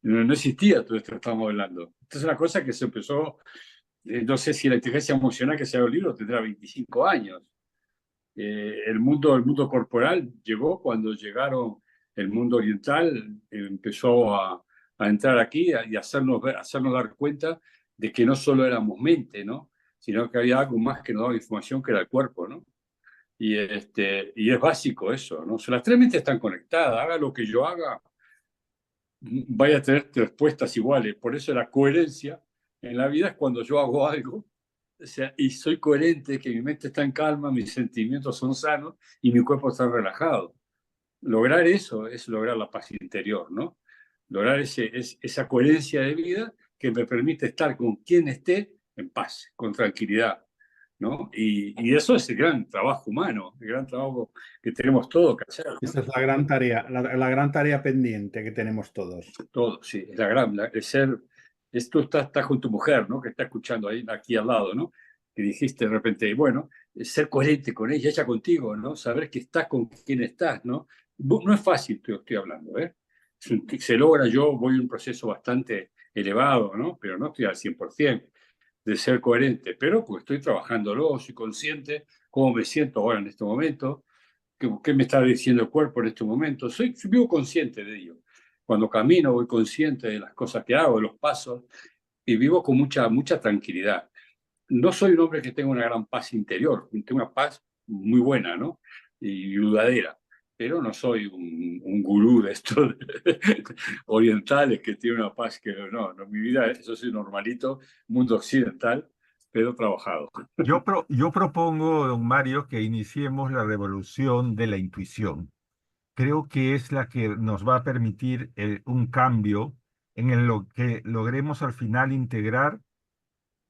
no existía todo esto que estamos hablando. Esto es una cosa que se empezó, no sé si la inteligencia emocional que se ha el libro tendrá 25 años. El mundo corporal llegó cuando llegaron el mundo oriental, empezó a entrar aquí y hacernos dar cuenta de que no solo éramos mente, ¿no? Sino que había algo más que nos daba información, que era el cuerpo, ¿no? Y es básico eso, ¿no? O sea, las tres mentes están conectadas. Haga lo que yo haga, vaya a tener respuestas iguales. Por eso la coherencia en la vida es cuando yo hago algo, o sea, y soy coherente, que mi mente está en calma, mis sentimientos son sanos y mi cuerpo está relajado. Lograr eso es lograr la paz interior, ¿no? Lograr esa coherencia de vida que me permite estar con quien esté en paz, con tranquilidad, ¿no? Y eso es el gran trabajo humano, el gran trabajo que tenemos todos que hacer, ¿no? Esa es la gran tarea, la gran tarea pendiente que tenemos todos. Todo, sí, es la gran, el ser, tú estás con tu mujer, ¿no? Que está escuchando ahí, aquí al lado, ¿no? Que dijiste de repente, bueno, ser coherente con ella contigo, ¿no? Saber que estás con quien estás, ¿no? No es fácil, estoy hablando, ¿eh? Se logra, yo voy en un proceso bastante elevado, ¿no? Pero no estoy al 100% de ser coherente, pero pues estoy trabajándolo, soy consciente cómo me siento ahora en este momento, qué me está diciendo el cuerpo en este momento. Soy vivo consciente de ello. Cuando camino voy consciente de las cosas que hago, de los pasos, y vivo con mucha tranquilidad. No soy un hombre que tenga una gran paz interior, tengo una paz muy buena, ¿no? Y duradera, pero no soy un gurú de estos orientales que tiene una paz que no, mi vida, eso soy normalito, mundo occidental, pero trabajado. Yo propongo, don Mario, que iniciemos la revolución de la intuición. Creo que es la que nos va a permitir un cambio lo que logremos al final integrar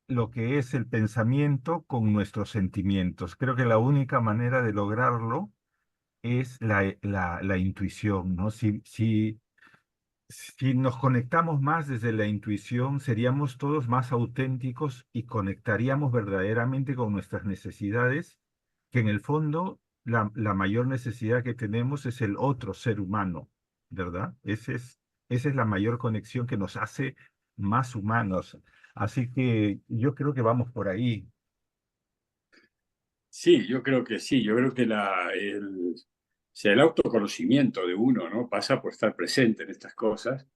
lo que es el pensamiento con nuestros sentimientos. Creo que la única manera de lograrlo es la intuición, ¿no? Si nos conectamos más desde la intuición, seríamos todos más auténticos y conectaríamos verdaderamente con nuestras necesidades, que en el fondo la mayor necesidad que tenemos es el otro ser humano, ¿verdad? Esa es la mayor conexión que nos hace más humanos. Así que yo creo que vamos por ahí. Sí, yo creo que sí, yo creo que el autoconocimiento de uno, ¿no? Pasa por estar presente en estas cosas,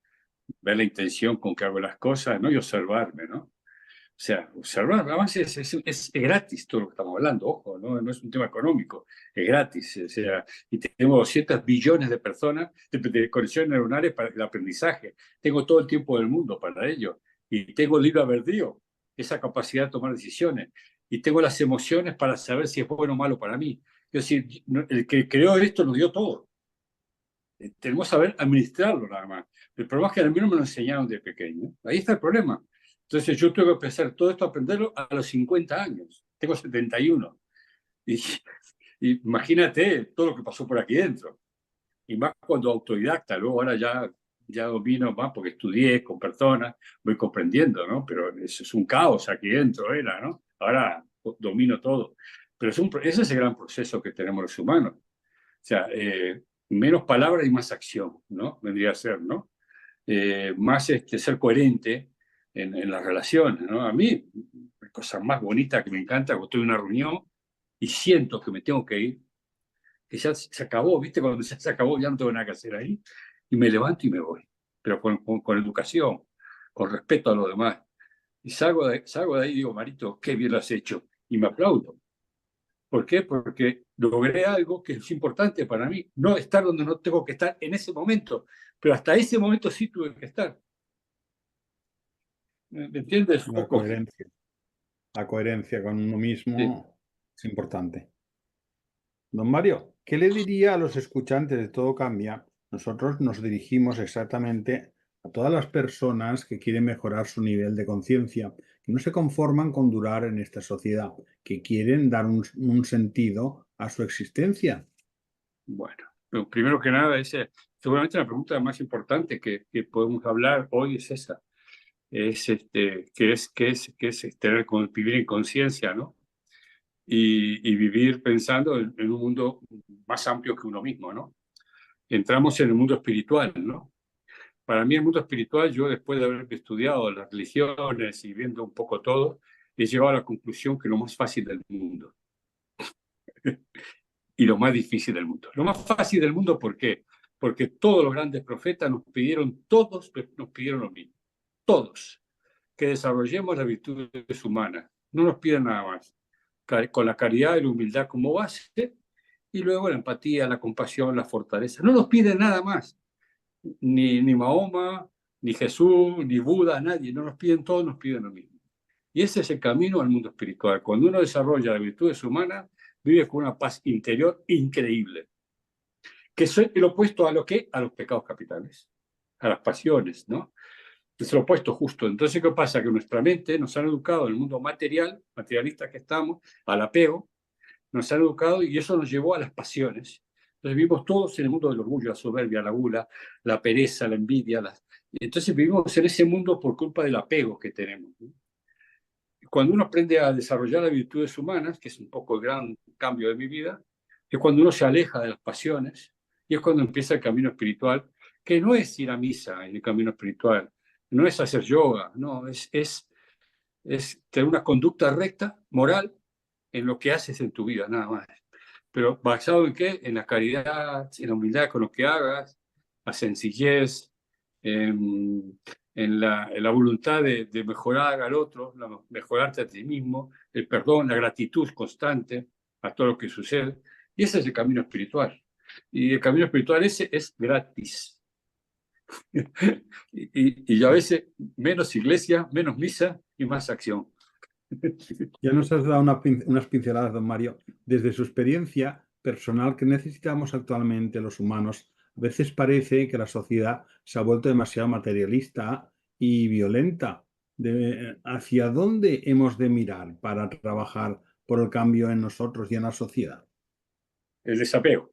ver la intención con que hago las cosas, ¿no? Y observarme, ¿no? O sea, observar, además es gratis todo lo que estamos hablando, ojo, ¿no? No es un tema económico, es gratis. O sea, y tengo 200 billones de personas, de conexiones neuronales para el aprendizaje. Tengo todo el tiempo del mundo para ello. Y tengo libre albedrío, esa capacidad de tomar decisiones. Y tengo las emociones para saber si es bueno o malo para mí. Es decir, el que creó esto nos dio todo. Tenemos que saber administrarlo nada más. El problema es que a mí no me lo enseñaron de pequeño. Ahí está el problema. Entonces yo tuve que empezar todo esto a aprenderlo a los 50 años. Tengo 71. Y imagínate todo lo que pasó por aquí dentro. Y más cuando autodidacta. Luego ahora ya domino más porque estudié con personas, voy comprendiendo, ¿no? Pero eso es un caos aquí dentro, era, ¿no? Ahora domino todo. Pero ese es el gran proceso que tenemos los humanos. O sea, menos palabras y más acción, ¿no? Vendría a ser, ¿no? Más ser coherente en las relaciones, ¿no? A mí, la cosa más bonita que me encanta cuando estoy en una reunión y siento que me tengo que ir, que ya se acabó, ¿viste? Cuando ya se acabó, ya no tengo nada que hacer ahí, y me levanto y me voy, pero con educación, con respeto a los demás. Y salgo de ahí y digo, Marito, qué bien lo has hecho, y me aplaudo. ¿Por qué? Porque logré algo que es importante para mí, no estar donde no tengo que estar en ese momento, pero hasta ese momento sí tuve que estar. ¿Me entiendes? Un poco. La coherencia con uno mismo Sí. es importante. Don Mario, ¿qué le diría a los escuchantes de Todo Cambia? Nosotros nos dirigimos exactamente a todas las personas que quieren mejorar su nivel de conciencia, que no se conforman con durar en esta sociedad, que quieren dar un sentido a su existencia. Bueno, primero que nada, seguramente la pregunta más importante que podemos hablar hoy es esa. Que es vivir en conciencia, ¿no? Y vivir pensando en un mundo más amplio que uno mismo, ¿no? Entramos en el mundo espiritual, ¿no? Para mí el mundo espiritual, yo después de haber estudiado las religiones y viendo un poco todo, he llegado a la conclusión que lo más fácil del mundo y lo más difícil del mundo. Lo más fácil del mundo, ¿por qué? Porque todos los grandes profetas todos nos pidieron lo mismo. Todos. que desarrollemos las virtudes humanas. No nos piden nada más. Con la caridad y la humildad como base, y luego la empatía, la compasión, la fortaleza. No nos piden nada más. Ni Mahoma, ni Jesús, ni Buda, nadie. No nos piden todo, nos piden lo mismo. Y ese es el camino al mundo espiritual. Cuando uno desarrolla las virtudes humanas, vive con una paz interior increíble. Que es el opuesto a lo que, a los pecados capitales, a las pasiones, ¿no? Es el opuesto justo. Entonces, ¿qué pasa? Que nuestra mente nos han educado en el mundo material, materialista que estamos, al apego, nos han educado y eso nos llevó a las pasiones. Entonces vivimos todos en el mundo del orgullo, la soberbia, la gula, la pereza, la envidia. Entonces vivimos en ese mundo por culpa del apego que tenemos, ¿no? Cuando uno aprende a desarrollar las virtudes humanas, que es un poco el gran cambio de mi vida, es cuando uno se aleja de las pasiones y es cuando empieza el camino espiritual, que no es ir a misa en el camino espiritual, no es hacer yoga, no, es tener una conducta recta, moral, en lo que haces en tu vida, nada más. Pero ¿basado en qué? En la caridad, en la humildad con lo que hagas, la sencillez, en la voluntad de mejorar al otro, mejorarte a ti mismo, el perdón, la gratitud constante a todo lo que sucede. Y ese es el camino espiritual. Y el camino espiritual ese es gratis. y a veces menos iglesia, menos misa y más acción. Ya nos has dado unas pinceladas, don Mario, desde su experiencia personal que necesitamos actualmente los humanos. A veces parece que la sociedad se ha vuelto demasiado materialista y violenta. ¿Hacia dónde hemos de mirar para trabajar por el cambio en nosotros y en la sociedad? El desapego.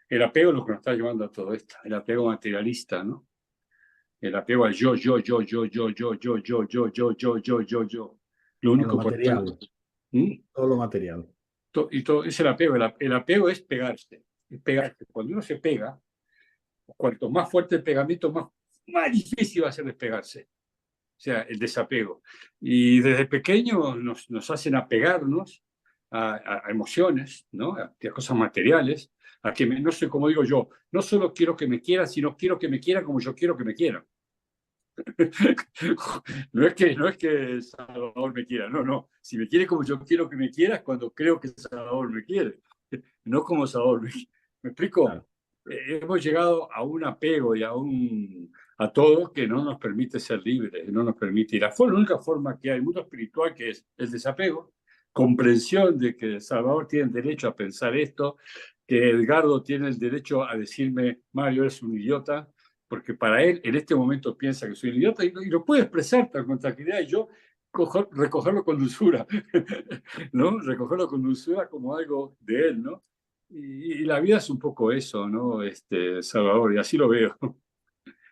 El apego es lo que nos está llevando a todo esto. El apego materialista, ¿no? El apego al yo. Lo único importante. Todo lo material. Y todo es el apego. El apego es pegarse. Es pegarse. Cuando uno se pega, cuanto más fuerte el pegamento, más difícil va a ser despegarse. O sea, el desapego. Y desde pequeños nos hacen apegarnos a emociones, ¿no? A cosas materiales, a que no sé cómo digo yo, no solo quiero que me quieran, sino quiero que me quieran como yo quiero que me quieran. No es que Salvador me quiera, no. Si me quiere como yo quiero que me quiera, es cuando creo que Salvador me quiere, no como Salvador me quiere. ¿Me explico? Claro. Hemos llegado a un apego y a todo que no nos permite ser libres, no nos permite ir. La única forma que hay, el mundo espiritual, que es el desapego, comprensión de que Salvador tiene derecho a pensar esto, que Edgardo tiene el derecho a decirme, Mario, eres un idiota, porque para él en este momento piensa que soy un idiota y lo puede expresar con tranquilidad y yo recogerlo con dulzura, ¿no? Recogerlo con dulzura como algo de él, ¿no? Y la vida es un poco eso, ¿no? Salvador, y así lo veo.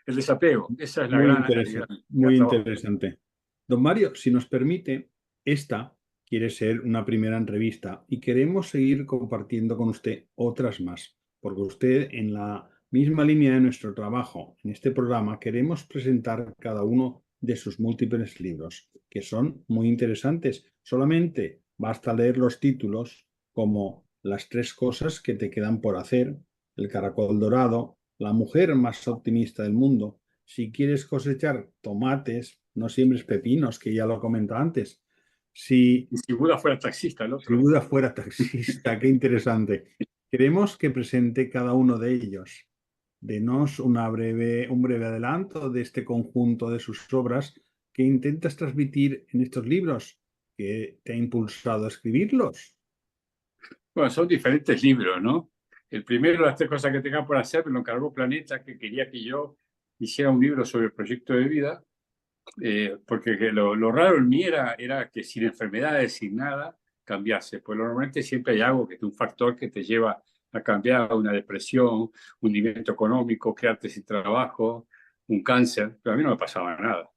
El desapego, esa es la gran... Muy interesante. Don Mario, si nos permite, esta quiere ser una primera entrevista y queremos seguir compartiendo con usted otras más, porque usted en la misma línea de nuestro trabajo en este programa queremos presentar cada uno de sus múltiples libros, que son muy interesantes. Solamente basta leer los títulos como Las 3 cosas que te quedan por hacer, El caracol dorado, La mujer más optimista del mundo. Si quieres cosechar tomates, no siembres pepinos, que ya lo comenta antes. Si Buda fuera taxista, ¿no? Si Buda fuera taxista, qué interesante. Queremos que presente cada uno de ellos. Denos un breve adelanto de este conjunto de sus obras que intentas transmitir en estos libros, que te ha impulsado a escribirlos. Bueno, son diferentes libros, ¿no? El primero, Las 3 cosas que tengan por hacer, me lo encargó Planeta, que quería que yo hiciera un libro sobre el proyecto de vida, porque lo raro en mí era que sin enfermedades, sin nada, cambiase. Pues normalmente siempre hay algo que es un factor que te lleva a cambiar, una depresión, un hundimiento económico, quedarte sin trabajo, un cáncer, pero a mí no me pasaba nada.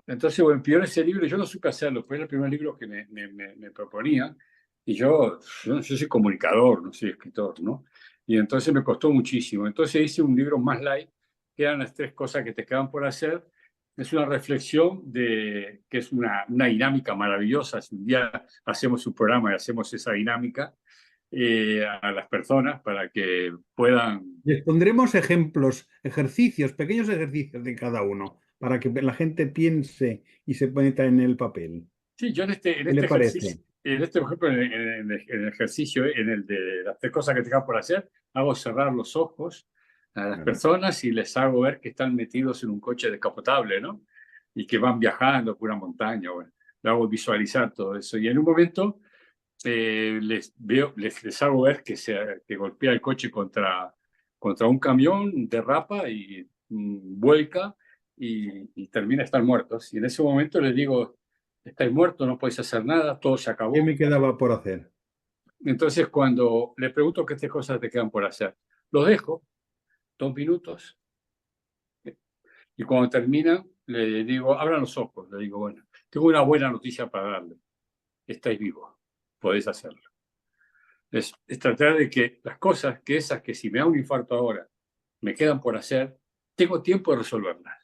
Entonces, bueno, pidió ese libro y yo no supe hacerlo, fue el primer libro que me proponía, y yo soy comunicador, no soy escritor, ¿no? Y entonces me costó muchísimo. Entonces hice un libro más light, que eran Las 3 cosas que te quedan por hacer. Es una reflexión que es una dinámica maravillosa. Si un día hacemos un programa y hacemos esa dinámica a las personas para que puedan... Les pondremos ejemplos, pequeños ejercicios de cada uno, para que la gente piense y se meta en el papel? Sí, yo en ¿Qué le parece? por ejemplo, en el ejercicio, en el de las 3 cosas que tengan por hacer, hago cerrar los ojos a las Claro. personas y les hago ver que están metidos en un coche descapotable, ¿no? Y que van viajando por una montaña. Bueno, le hago visualizar todo eso. Y en un momento les hago ver que golpea el coche contra un camión, derrapa y vuelca y termina de estar muertos. Y en ese momento les digo, estáis muertos, no podéis hacer nada, todo se acabó. ¿Qué me quedaba por hacer? Entonces, cuando le pregunto qué cosas te quedan por hacer, los dejo 2 minutos y cuando terminan, le digo, abran los ojos. Le digo, bueno, tengo una buena noticia para darle. Estáis vivos, podéis hacerlo. Es tratar de que las cosas, que si me da un infarto ahora, me quedan por hacer, tengo tiempo de resolverlas.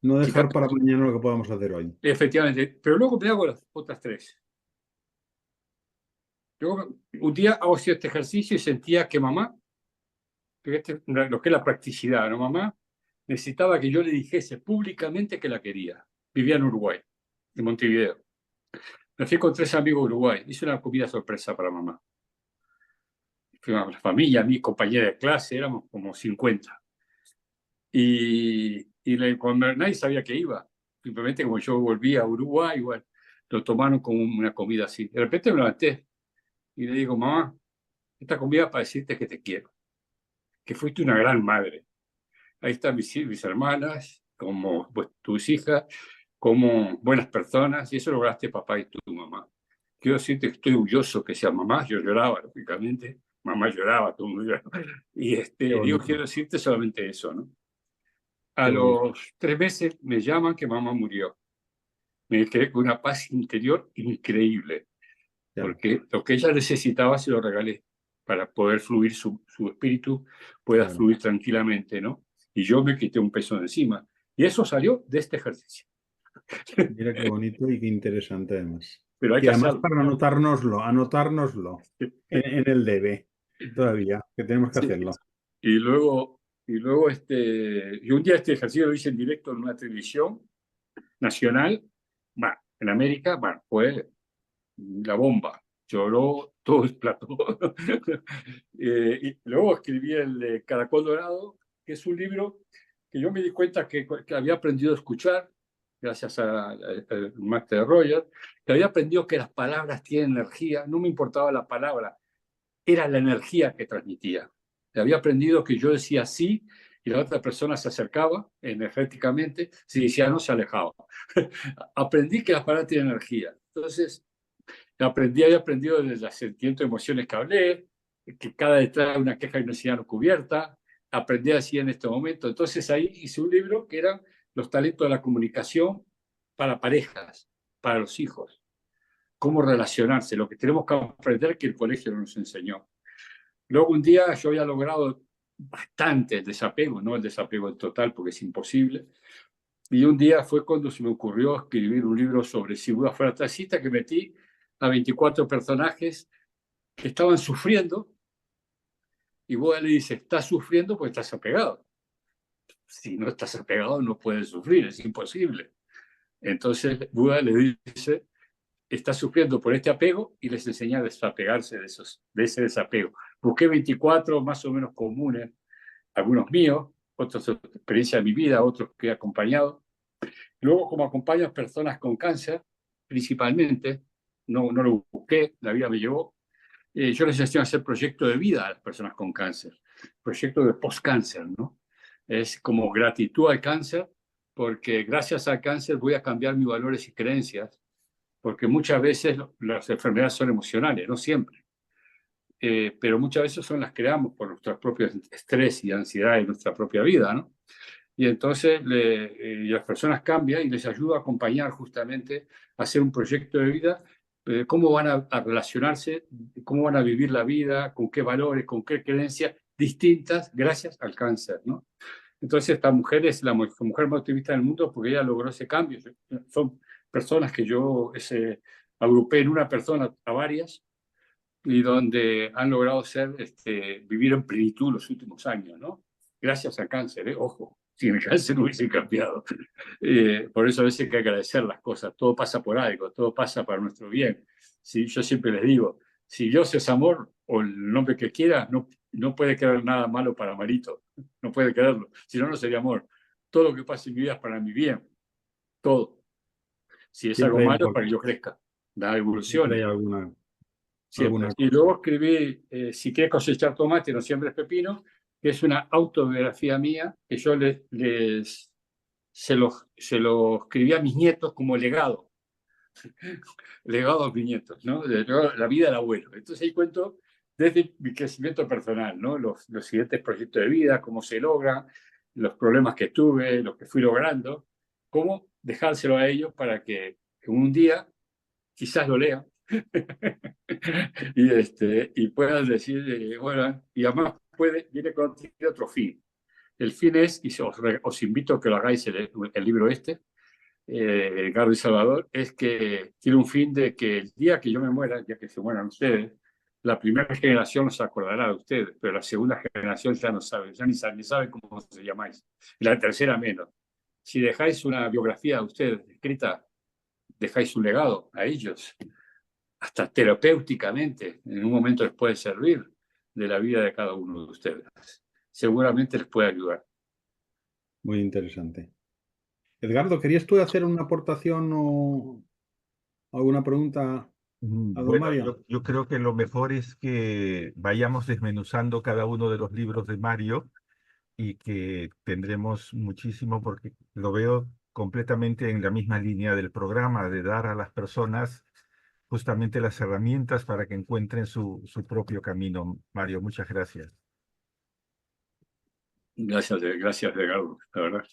No dejar Fíjate, para mañana lo que podamos hacer hoy. efectivamente, pero luego me hago las otras 3. Yo un día hago este ejercicio y sentía que mamá, fíjate lo que es la practicidad, ¿no? Mamá necesitaba que yo le dijese públicamente que la quería. Vivía en Uruguay, en Montevideo. Me fui con 3 amigos de Uruguay. Hice una comida sorpresa para mamá. Fuimos la familia, mi compañera de clase, éramos como 50. Cuando nadie sabía que iba. Simplemente como yo volví a Uruguay, igual, lo tomaron como una comida así. De repente me levanté y le digo, mamá, esta comida es para decirte que te quiero, que fuiste una gran madre. Ahí están mis hermanas, como pues, tus hijas, como buenas personas, y eso lograste papá y tu mamá. Quiero decirte que estoy orgulloso que sea mamá. Yo lloraba, lógicamente. Mamá lloraba, todo el mundo lloraba. Y Qué digo, bonito, quiero decirte solamente eso, ¿no? A qué bonito. los 3 meses me llaman que mamá murió. Me quedé con una paz interior increíble, Ya, porque lo que ella necesitaba se lo regalé para poder fluir su espíritu, pueda claro. fluir tranquilamente, ¿no? Y yo me quité un peso de encima. Y eso salió de este ejercicio. Mira qué bonito y qué interesante además. Pero hay Y que además hacerlo. para anotárnoslo en el debe todavía, que tenemos que Sí. hacerlo. Y luego, y un día este ejercicio lo hice en directo en una televisión nacional, bueno, en América, bueno, fue la bomba, lloró todo el plato. Y luego escribí el de Caracol Dorado, que es un libro que yo me di cuenta que había aprendido a escuchar, gracias al máster Roger, que había aprendido que las palabras tienen energía, no me importaba la palabra, era la energía que transmitía. Había aprendido que yo decía sí y la otra persona se acercaba energéticamente, si decía no, se alejaba. Aprendí que las palabras tienen energía. Entonces, había aprendido desde las 100 emociones que hablé, que cada detrás de una queja hay una necesidad no cubierta. Aprendí así en este momento. Entonces ahí hice un libro que eran los talentos de la comunicación para parejas, para los hijos. Cómo relacionarse, lo que tenemos que aprender que el colegio no nos enseñó. Luego un día yo había logrado bastante el desapego, no el desapego en total porque es imposible. Y un día fue cuando se me ocurrió escribir un libro sobre si Buda fuera taxista, que metí a 24 personajes que estaban sufriendo y Buda le dice, estás sufriendo porque estás apegado. Si no estás apegado no puedes sufrir, es imposible. Entonces Buda le dice, estás sufriendo por este apego y les enseña a desapegarse de ese desapego. Busqué 24 más o menos comunes, algunos míos, otros experiencias de mi vida, otros que he acompañado. Luego, como acompaño a personas con cáncer, principalmente, no lo busqué, la vida me llevó, yo les enseño a hacer proyectos de vida a las personas con cáncer, proyectos de post-cáncer, ¿no? Es como gratitud al cáncer, porque gracias al cáncer voy a cambiar mis valores y creencias, porque muchas veces las enfermedades son emocionales, no siempre, pero muchas veces son las creamos por nuestros propios estrés y ansiedad en nuestra propia vida, ¿no? Y entonces las personas cambian y les ayudo a acompañar justamente a hacer un proyecto de vida, cómo van a relacionarse, cómo van a vivir la vida, con qué valores, con qué creencias distintas gracias al cáncer, ¿no? Entonces esta mujer es la mujer más optimista del mundo porque ella logró ese cambio. Son personas que yo agrupé en una persona a varias y donde han logrado vivir en plenitud los últimos años, ¿no? Gracias al cáncer, ojo. Si mi cáncer no hubiese cambiado. Por eso a veces hay que agradecer las cosas. Todo pasa por algo, todo pasa para nuestro bien. Sí, yo siempre les digo, si Dios es amor, o el nombre que quiera, no puede quedar nada malo para Marito. No puede quedarlo. Si no, no sería amor. Todo lo que pasa en mi vida es para mi bien. Todo. Si es algo Siempre hay, malo, para que yo crezca. La evolución. siempre hay alguna Siempre. Y cosa. luego escribí, si quieres cosechar tomate, no siembres pepino, que es una autobiografía mía, que yo se lo escribí a mis nietos como legado. Legado a mis nietos, ¿no? La vida del abuelo. Entonces ahí cuento desde mi crecimiento personal, ¿no? Los siguientes proyectos de vida, cómo se logran, los problemas que tuve, lo que fui logrando, cómo dejárselo a ellos para que un día quizás lo lean y puedan decir, bueno, y además viene con otro fin. El fin es, y os invito a que lo hagáis el libro Edgardo y Salvador, es que tiene un fin de que el día que yo me muera, ya que se mueran ustedes, la primera generación se acordará de ustedes, pero la segunda generación ya no sabe, ya ni sabe cómo se llamáis, y la tercera menos. Si dejáis una biografía de ustedes escrita, dejáis un legado a ellos, hasta terapéuticamente, en un momento les puede servir de la vida de cada uno de ustedes. Seguramente les puede ayudar. Muy interesante. Edgardo, ¿querías tú hacer una aportación o alguna pregunta a don Bueno, Mario? yo creo que lo mejor es que vayamos desmenuzando cada uno de los libros de Mario y que tendremos muchísimo, porque lo veo completamente en la misma línea del programa, de dar a las personas justamente las herramientas para que encuentren su propio camino. Mario, muchas gracias. Gracias, Edgardo, la verdad.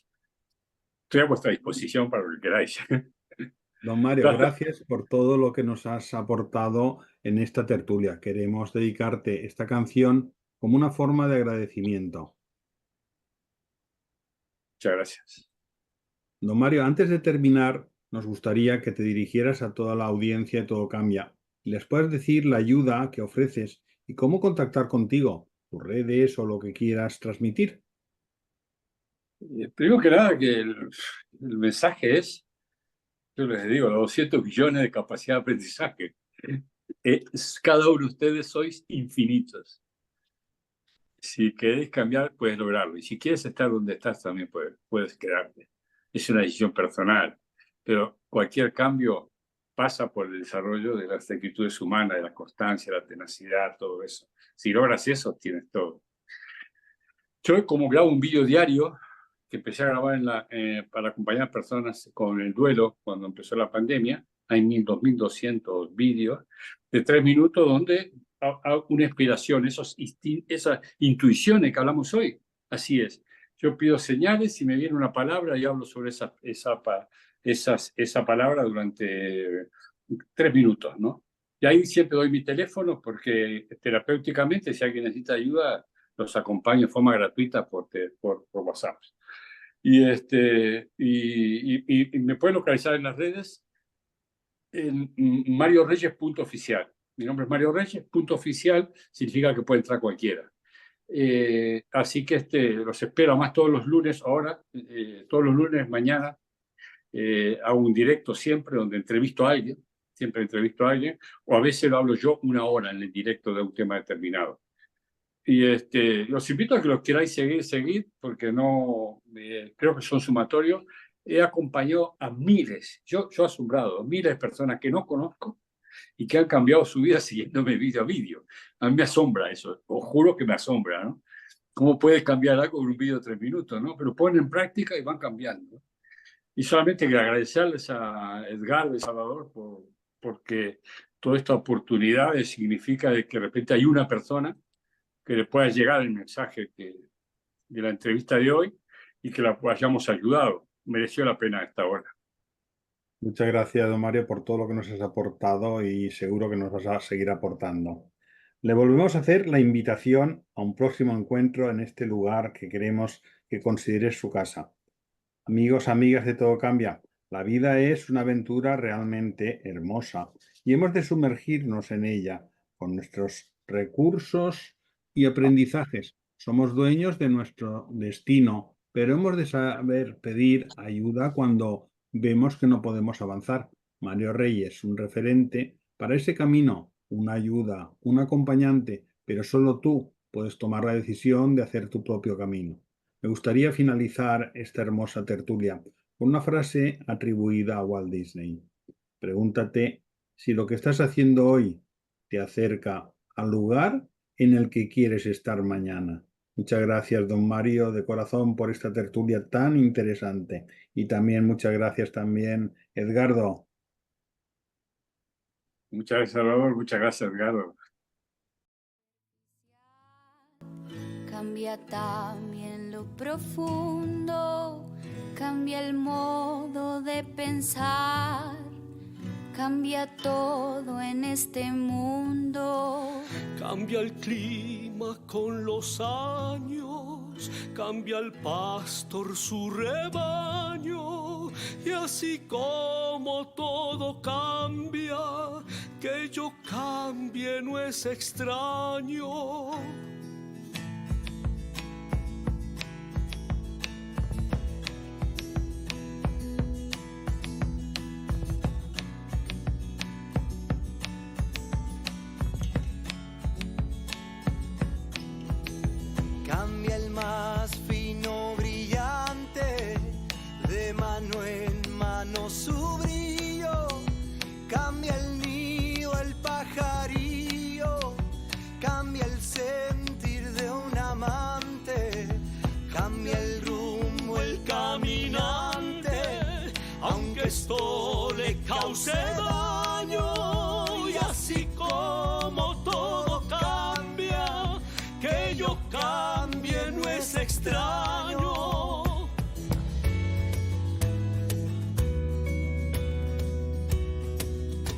Estoy a vuestra disposición para lo que queráis. Don Mario, Gracias. gracias por todo lo que nos has aportado en esta tertulia. Queremos dedicarte esta canción como una forma de agradecimiento. Muchas gracias. Don Mario, antes de terminar, nos gustaría que te dirigieras a toda la audiencia de Todo Cambia. ¿Les puedes decir la ayuda que ofreces y cómo contactar contigo, tus redes o lo que quieras transmitir? Primero que nada, que el mensaje es, yo les digo, los 200 millones de capacidad de aprendizaje. Cada uno de ustedes sois infinitos. Si querés cambiar, puedes lograrlo. Y si quieres estar donde estás, también puedes quedarte. Es una decisión personal. Pero cualquier cambio pasa por el desarrollo de las actitudes humanas, de la constancia, la tenacidad, todo eso. Si logras eso, tienes todo. Yo, como grabo un vídeo diario, que empecé a grabar para acompañar personas con el duelo cuando empezó la pandemia, hay 2.200 vídeos de 3 minutos donde una inspiración, esas intuiciones que hablamos hoy. Así es. Yo pido señales y me viene una palabra y hablo sobre esa palabra durante 3 minutos, ¿no? Y ahí siempre doy mi teléfono porque terapéuticamente, si alguien necesita ayuda, los acompaño de forma gratuita por WhatsApp. Y me pueden localizar en las redes en marioreyes.oficial. Mi nombre es Mario Reyes, .oficial significa que puede entrar cualquiera. Así que los espero más todos los lunes ahora, todos los lunes mañana. Hago un directo siempre donde entrevisto a alguien, o a veces lo hablo yo 1 hora en el directo de un tema determinado. Y los invito a que los queráis seguir, porque creo que son sumatorios. He acompañado a miles, yo asombrado, miles de personas que no conozco y que han cambiado su vida siguiéndome vídeo a vídeo. A mí me asombra eso, os juro que me asombra, ¿no? ¿Cómo puedes cambiar algo con un vídeo de 3 minutos, ¿no? Pero ponen en práctica y van cambiando. Y solamente que agradecerles a Edgardo y Salvador porque toda esta oportunidad significa de que de repente hay una persona que le pueda llegar el mensaje de la entrevista de hoy y que la hayamos ayudado. Mereció la pena esta hora. Muchas gracias, don Mario, por todo lo que nos has aportado y seguro que nos vas a seguir aportando. Le volvemos a hacer la invitación a un próximo encuentro en este lugar que queremos que consideres su casa. Amigos, amigas de Todo Cambia, la vida es una aventura realmente hermosa y hemos de sumergirnos en ella con nuestros recursos y aprendizajes. Somos dueños de nuestro destino pero hemos de saber pedir ayuda cuando vemos que no podemos avanzar. Mario Reyes, un referente para ese camino, una ayuda, un acompañante, pero solo tú puedes tomar la decisión de hacer tu propio camino. Me gustaría finalizar esta hermosa tertulia con una frase atribuida a Walt Disney. Pregúntate si lo que estás haciendo hoy te acerca al lugar en el que quieres estar mañana. Muchas gracias, don Mario, de corazón, por esta tertulia tan interesante. Y también muchas gracias también, Edgardo. Muchas gracias, Salvador. Muchas gracias, Edgardo. Cambia también lo profundo, cambia el modo de pensar, cambia todo en este mundo. Cambia el clima con los años, cambia el pastor su rebaño, y así como todo cambia, que yo cambie no es extraño. Cambia el más fino brillante, de mano en mano su brillo. Cambia el nido, el pajarillo, cambia el sentir de un amante, cambia el rumbo, el caminante, aunque esto le cause daño. Y así como todo cambia, que yo cambie no es extraño.